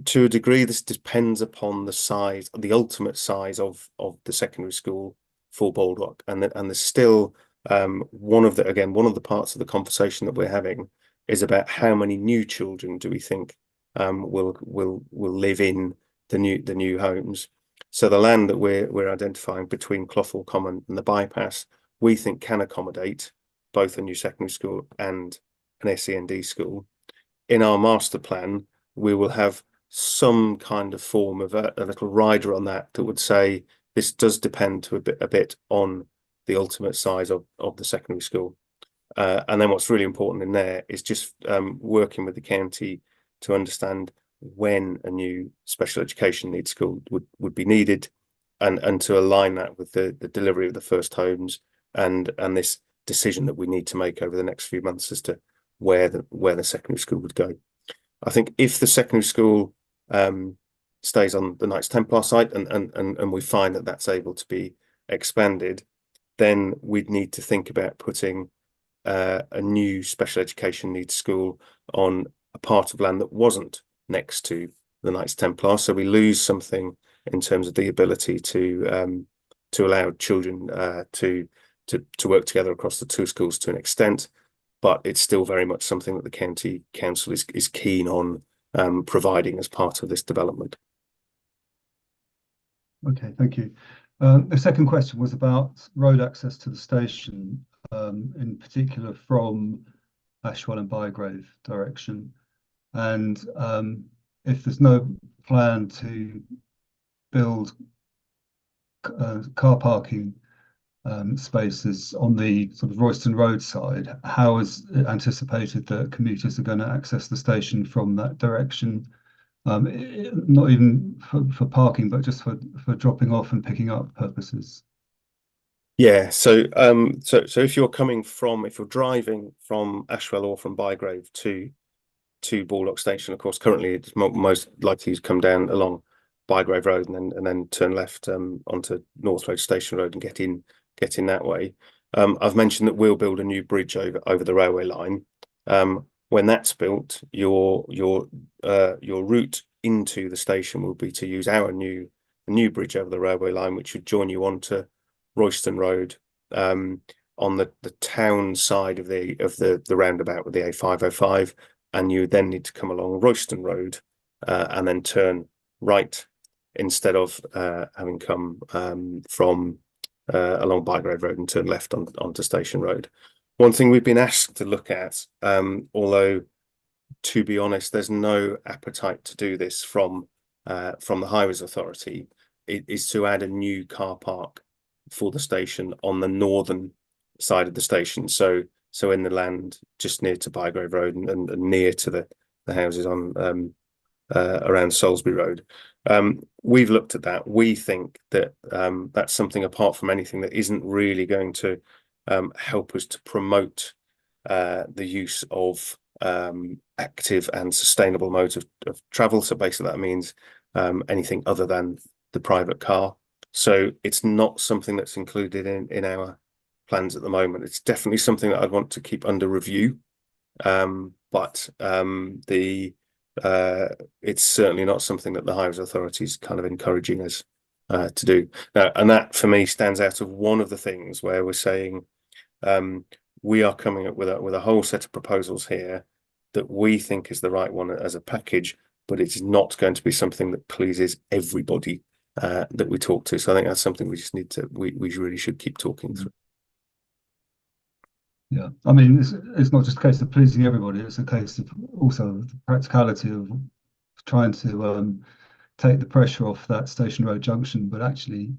Speaker 8: to a degree, this depends upon the size, the ultimate size of the secondary school for Baldock, and there's still one of the parts of the conversation that we're having is about how many new children do we think will live in the new homes. So the land that we're identifying between Clothall Common and the bypass, we think can accommodate both a new secondary school and an SEND school. In our master plan, we will have some kind of form of a little rider on that would say this does depend a bit on the ultimate size of the secondary school. And then what's really important in there is just working with the county to understand when a new special education needs school would be needed, and to align that with the delivery of the first homes and this decision that we need to make over the next few months as to where the secondary school would go. I think if the secondary school stays on the Knights Templar site and we find that that's able to be expanded, then we'd need to think about putting a new special education needs school on a part of land that wasn't next to the Knights Templar. So we lose something in terms of the ability to allow children to work together across the two schools to an extent, but it's still very much something that the county council is keen on providing as part of this development.
Speaker 3: Okay, thank you. The second question was about road access to the station, in particular from Ashwell and Bygrave direction. And if there's no plan to build car parking spaces on the sort of Royston Road side, how is it anticipated that commuters are going to access the station from that direction? Not even for parking, but just for dropping off and picking up purposes.
Speaker 8: Yeah, so if you're driving from Ashwell or from Bygrave to Baldock Station, of course, currently it's most likely to come down along Bygrave Road and then turn left onto North Road Station Road and get in that way. I've mentioned that we'll build a new bridge over the railway line. When that's built, your route into the station will be to use our new bridge over the railway line, which would join you onto Royston Road on the town side of the roundabout with the A505, and you then need to come along Royston Road and then turn right instead of having come from along Bygrave Road and turn left onto Station Road. One thing we've been asked to look at, although to be honest, there's no appetite to do this from the Highways Authority, is to add a new car park for the station on the northern side of the station. So in the land just near to Bygrave Road and near to the houses on around Salisbury Road. We've looked at that. We think that that's something apart from anything that isn't really going to help us to promote the use of active and sustainable modes of travel. So basically that means anything other than the private car. So it's not something that's included in our plans at the moment. It's definitely something that I'd want to keep under review, but it's certainly not something that the Highways Authority is kind of encouraging us to do. Now, and that for me stands out of one of the things where we're saying we are coming up with a whole set of proposals here that we think is the right one as a package, but it's not going to be something that pleases everybody that we talk to. So I think that's something we just need to we really should keep talking through.
Speaker 3: Yeah, I mean, it's not just a case of pleasing everybody, it's a case of also the practicality of trying to take the pressure off that Station Road junction, but actually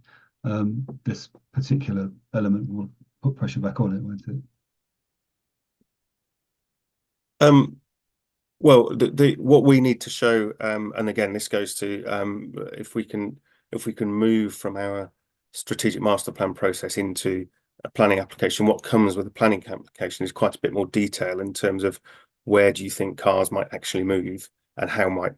Speaker 3: this particular element will put pressure back on it, won't it?
Speaker 8: Well, what we need to show, and again, this goes to if we can move from our strategic master plan process into a planning application, what comes with a planning application is quite a bit more detail in terms of where do you think cars might actually move and how might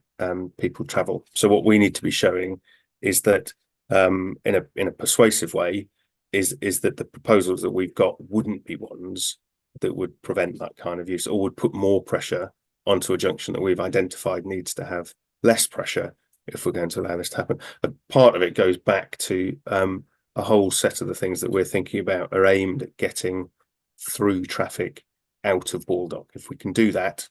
Speaker 8: people travel. So what we need to be showing is that in a persuasive way is that the proposals that we've got wouldn't be ones that would prevent that kind of use or would put more pressure onto a junction that we've identified needs to have less pressure if we're going to allow this to happen. And part of it goes back to a whole set of the things that we're thinking about are aimed at getting through traffic out of Baldock. If we can do that,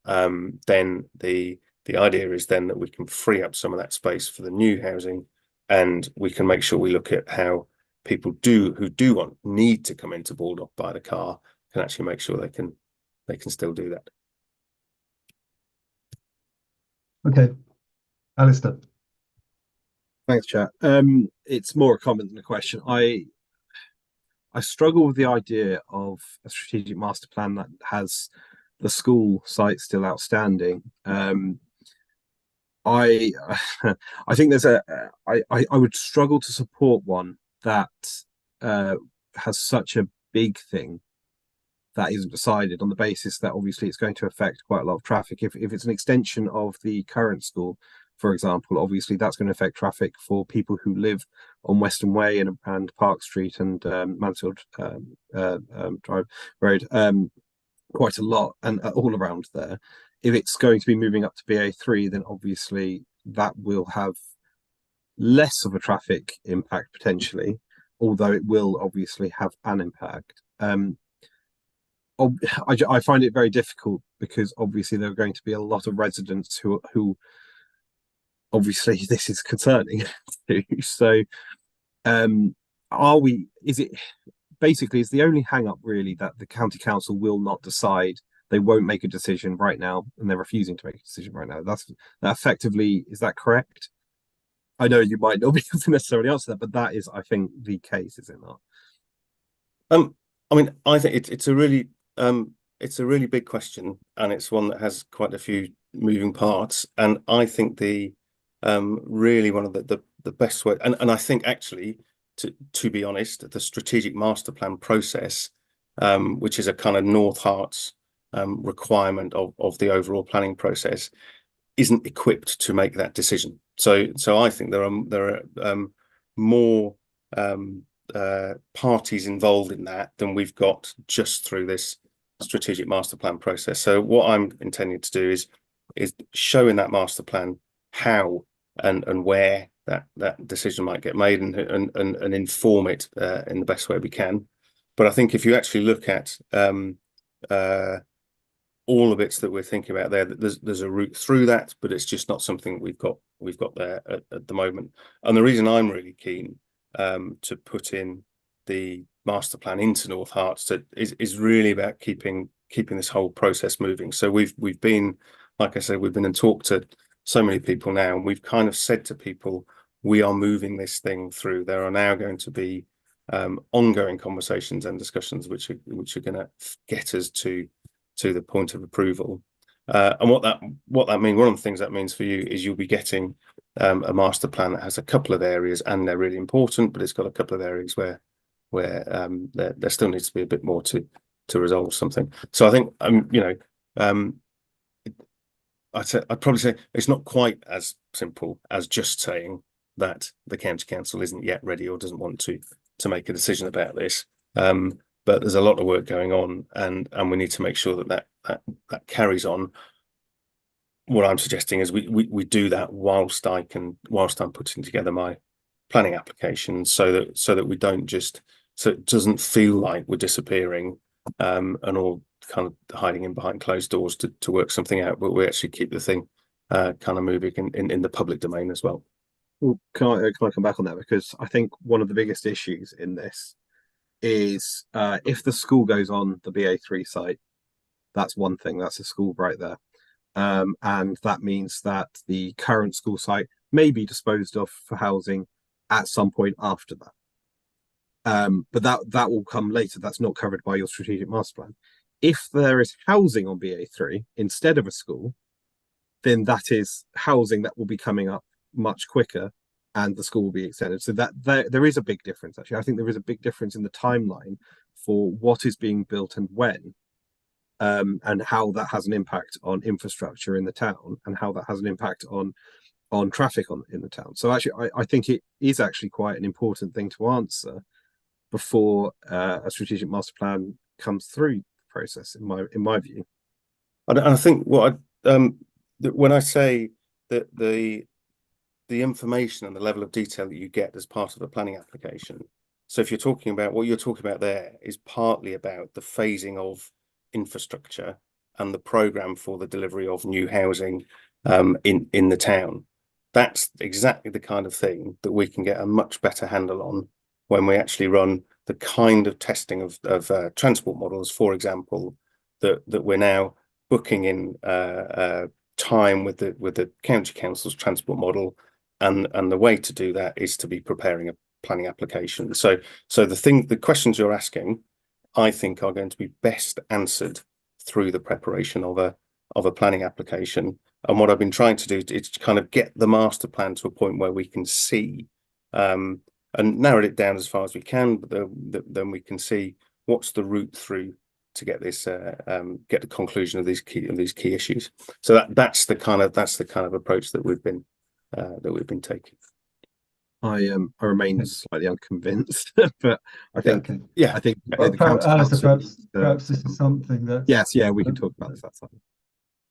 Speaker 8: then the idea is then that we can free up some of that space for the new housing, and we can make sure we look at how people who need to come into Baldock by the car can actually make sure they can still do that.
Speaker 3: Okay, Alistair.
Speaker 4: Thanks, Chair. It's more a comment than a question. I struggle with the idea of a strategic master plan that has the school site still outstanding. I think I would struggle to support one that has such a big thing that isn't decided on the basis that obviously it's going to affect quite a lot of traffic. If it's an extension of the current school, for example, obviously that's going to affect traffic for people who live on Western Way and Park Street and Mansfield Drive Road quite a lot, and all around there. If it's going to be moving up to BA3, then obviously that will have less of a traffic impact potentially, although it will obviously have an impact. I find it very difficult because obviously there are going to be a lot of residents who obviously this is concerning to. So is the only hang up really that the county council will not decide? They won't make a decision right now, and they're refusing to make a decision right now. That effectively, is that correct? I know you might not be able to necessarily answer that, but that is, I think, the case, is it not?
Speaker 8: I mean, I think it's a really big question, and it's one that has quite a few moving parts. And I think the really one of the best way, and I think actually, to be honest, the strategic master plan process, which is a kind of North Herts requirement of the overall planning process, isn't equipped to make that decision. So I think there are more parties involved in that than we've got just through this strategic master plan process. So what I'm intending to do is show in that master plan how and where that decision might get made, and inform it in the best way we can. But I think if you actually look at all the bits that we're thinking about there, there's a route through that, but it's just not something we've got there at the moment. And the reason I'm really keen to put in the master plan into North Herts is really about keeping this whole process moving. So we've been, like I said, we've been and talked to so many people now, and we've kind of said to people, we are moving this thing through. There are now going to be ongoing conversations and discussions which are going to get us to the point of approval. And what that means, one of the things that means for you is you'll be getting a master plan that has a couple of areas, and they're really important, but it's got a couple of areas where there still needs to be a bit more to resolve something. So I think I'd probably say it's not quite as simple as just saying that the county council isn't yet ready or doesn't want to make a decision about this. But there's a lot of work going on, and we need to make sure that carries on. What I'm suggesting is we do that whilst I'm putting together my planning application, so that we don't just, so it doesn't feel like we're disappearing and all kind of hiding in behind closed doors to work something out, but we actually keep the thing kind of moving in the public domain as well.
Speaker 4: Well, can I come back on that? Because I think one of the biggest issues in this is if the school goes on the BA3 site, that's one thing, that's a school right there. And that means that the current school site may be disposed of for housing at some point after that. But that will come later. That's not covered by your strategic master plan. If there is housing on BA3 instead of a school, then that is housing that will be coming up much quicker, and the school will be extended. So that there is a big difference, actually. I think there is a big difference in the timeline for what is being built and when, and how that has an impact on infrastructure in the town, and how that has an impact on traffic in the town. So actually, I think it is actually quite an important thing to answer before a strategic master plan comes through the process, in my view.
Speaker 8: And I think what when I say that the information and the level of detail that you get as part of a planning application. So if you're talking about what you're talking about there is partly about the phasing of infrastructure and the programme for the delivery of new housing in the town. That's exactly the kind of thing that we can get a much better handle on when we actually run the kind of testing of transport models, for example, that we're now booking in time with the county council's transport model. And the way to do that is to be preparing a planning application. So the questions you're asking, I think, are going to be best answered through the preparation of a planning application. And what I've been trying to do is to kind of get the master plan to a point where we can see and narrowed it down as far as we can, but then we can see what's the route through to get this get the conclusion of these key issues. So that's the kind of approach that we've been taking.
Speaker 4: I remain slightly unconvinced, but I think
Speaker 8: yeah.
Speaker 4: I think
Speaker 3: Well,
Speaker 4: the county
Speaker 3: Alistair,
Speaker 4: council
Speaker 3: perhaps this is something that
Speaker 4: we can talk about this. That's something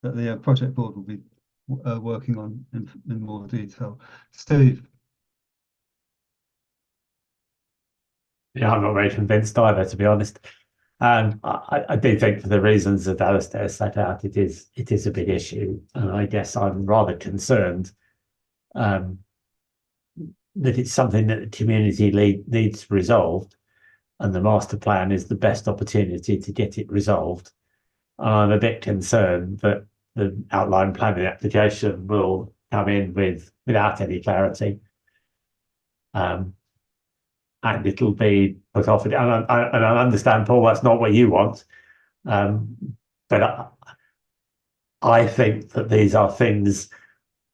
Speaker 3: that the project board will be working on in more detail. Steve.
Speaker 7: Yeah, I'm not very convinced either, to be honest. I do think, for the reasons that Alistair set out, it is a big issue, and I guess I'm rather concerned that it's something that the community needs resolved, and the master plan is the best opportunity to get it resolved. And I'm a bit concerned that the outline planning application will come in without any clarity, and it'll be put off. And I understand, Paul, that's not what you want, but I think that these are things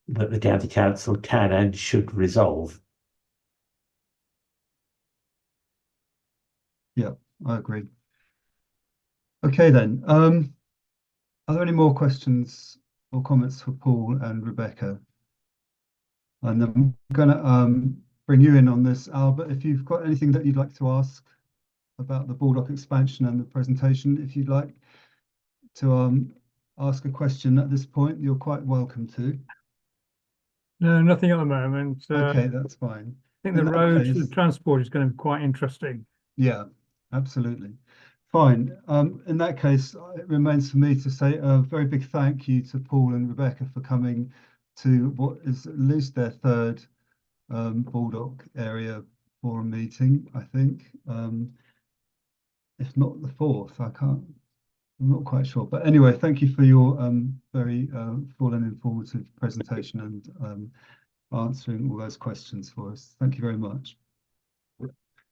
Speaker 7: that the county council can and should resolve.
Speaker 3: Yeah, I agree. Okay then. Are there any more questions or comments for Paul and Rebecca? And I'm gonna bring you in on this, Albert. If you've got anything that you'd like to ask about the Baldock expansion and the presentation, if you'd like to ask a question at this point, you're quite welcome to.
Speaker 10: No, nothing at the moment.
Speaker 3: Okay, that's fine.
Speaker 10: I think the road to the transport is going to be quite interesting.
Speaker 3: Yeah, absolutely. Fine. In that case, it remains for me to say a very big thank you to Paul and Rebecca for coming to what is at least their third Baldock area forum meeting, I think. If not the fourth, I'm not quite sure. But anyway, thank you for your very full and informative presentation and answering all those questions for us. Thank you very much.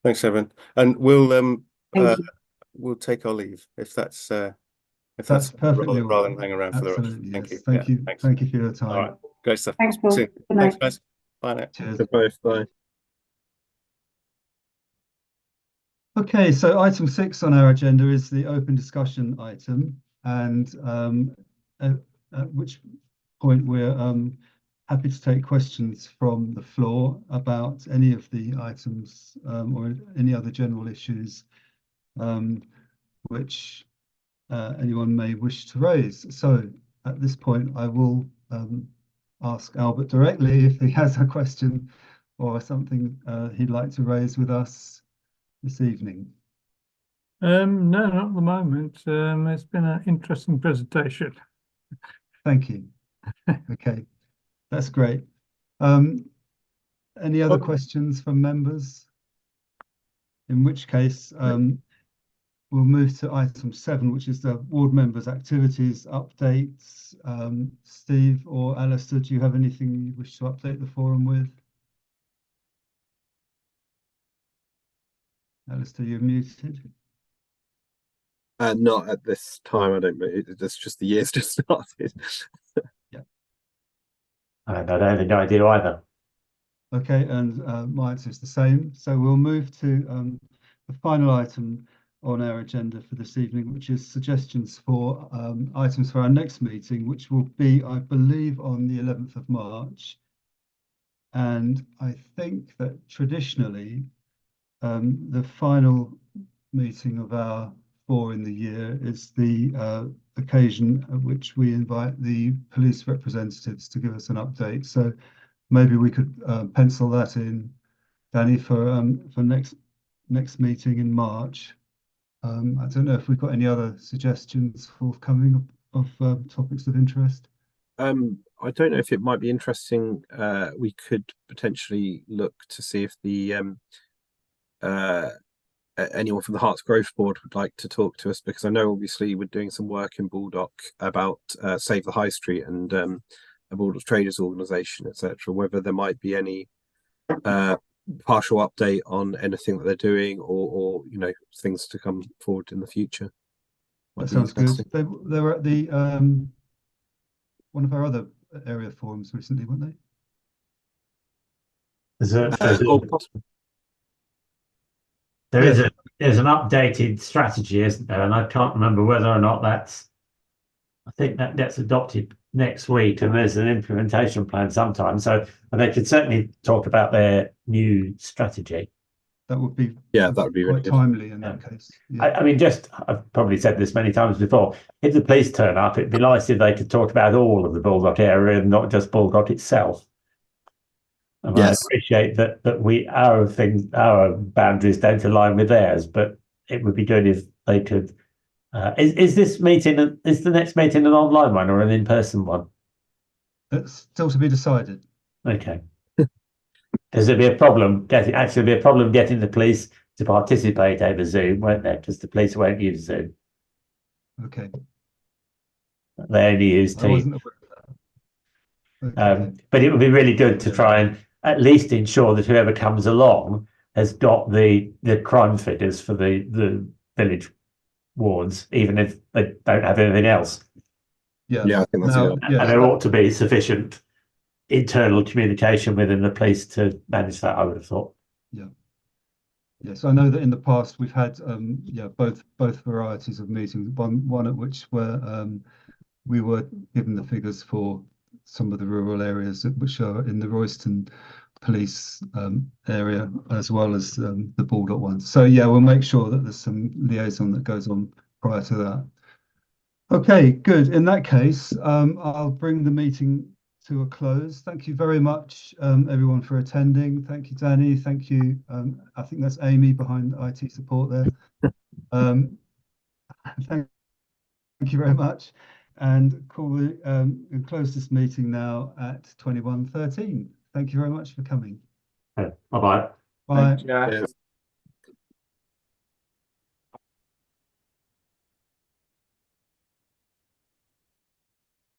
Speaker 8: Thanks, Evan. And we'll take our leave if that's
Speaker 3: perfectly
Speaker 8: rather than hang around for the rest.
Speaker 3: Absolutely,
Speaker 8: Thank
Speaker 3: yes.
Speaker 8: you.
Speaker 3: Thank you.
Speaker 8: Thanks.
Speaker 3: Thank you for your time.
Speaker 8: All right, great stuff.
Speaker 9: Thanks, Paul. Good night.
Speaker 8: Thanks, guys. Bye now.
Speaker 3: Cheers.
Speaker 4: both. Bye.
Speaker 3: Okay, so item 6 on our agenda is the open discussion item, and at which point we're happy to take questions from the floor about any of the items or any other general issues which anyone may wish to raise. So at this point, I will ask Albert directly if he has a question or something he'd like to raise with us this evening.
Speaker 10: No, not at the moment. It's been an interesting presentation.
Speaker 3: Thank you. Okay, that's great. Any other questions from members? In which case, we'll move to item 7, which is the ward members' activities updates. Steve or Alistair, do you have anything you wish to update the forum with? Alistair, you're muted.
Speaker 4: Not at this time, I don't. It's just the year's just started.
Speaker 3: Yeah.
Speaker 7: I don't think I do either.
Speaker 3: Okay, and my answer is the same. So we'll move to the final item on our agenda for this evening, which is suggestions for items for our next meeting, which will be, I believe, on the 11th of March. And I think that traditionally, the final meeting of our 4 in the year is the occasion at which we invite the police representatives to give us an update. So maybe we could pencil that in, Danny, for next meeting in March. I don't know if we've got any other suggestions forthcoming of topics of interest.
Speaker 4: I don't know if it might be interesting. We could potentially look to see if the anyone from the Hearts Growth Board would like to talk to us, because I know obviously we're doing some work in Baldock about Save the High Street and a Baldock Traders Organisation, etc. Whether there might be any partial update on anything that they're doing, or you know, things to come forward in the future.
Speaker 3: That sounds good. They were at the one of our other area forums recently, weren't they?
Speaker 7: There's an updated strategy, isn't there? And I can't remember whether or not I think that gets adopted next week, and there's an implementation plan sometime. So they could certainly talk about their new strategy.
Speaker 3: That would be
Speaker 4: that would be
Speaker 3: quite
Speaker 4: really
Speaker 3: timely in that case. Yeah.
Speaker 7: I mean, I've probably said this many times before. If the police turn up, it'd be nice if they could talk about all of the Baldock area and not just Baldock itself. And yes. I appreciate that our boundaries don't align with theirs, but it would be good if they could. Is the next meeting an online one or an in-person one?
Speaker 3: It's still to be decided.
Speaker 7: Okay. Because there'd be a problem getting the police to participate over Zoom, won't there? Because the police won't use Zoom.
Speaker 3: Okay.
Speaker 7: They only use Teams. Okay. But it would be really good to try and at least ensure that whoever comes along has got the crime figures for the village wards, even if they don't have anything else.
Speaker 3: Yeah,
Speaker 4: I think that's
Speaker 7: and there ought to be sufficient internal communication within the police to manage that, I would have thought.
Speaker 3: Yeah. Yes, I know that in the past we've had both varieties of meetings. One at which we were given the figures for some of the rural areas which are in the Royston police area, as well as the Baldock ones. So yeah, we'll make sure that there's some liaison that goes on prior to that. Okay, good. In that case, I'll bring the meeting to a close. Thank you very much, everyone, for attending. Thank you, Danny. Thank you. I think that's Amy behind IT support there. Thank you very much. And close this meeting now at 21:13. Thank you very much for coming.
Speaker 7: Bye-bye.
Speaker 3: Bye.
Speaker 2: Yeah.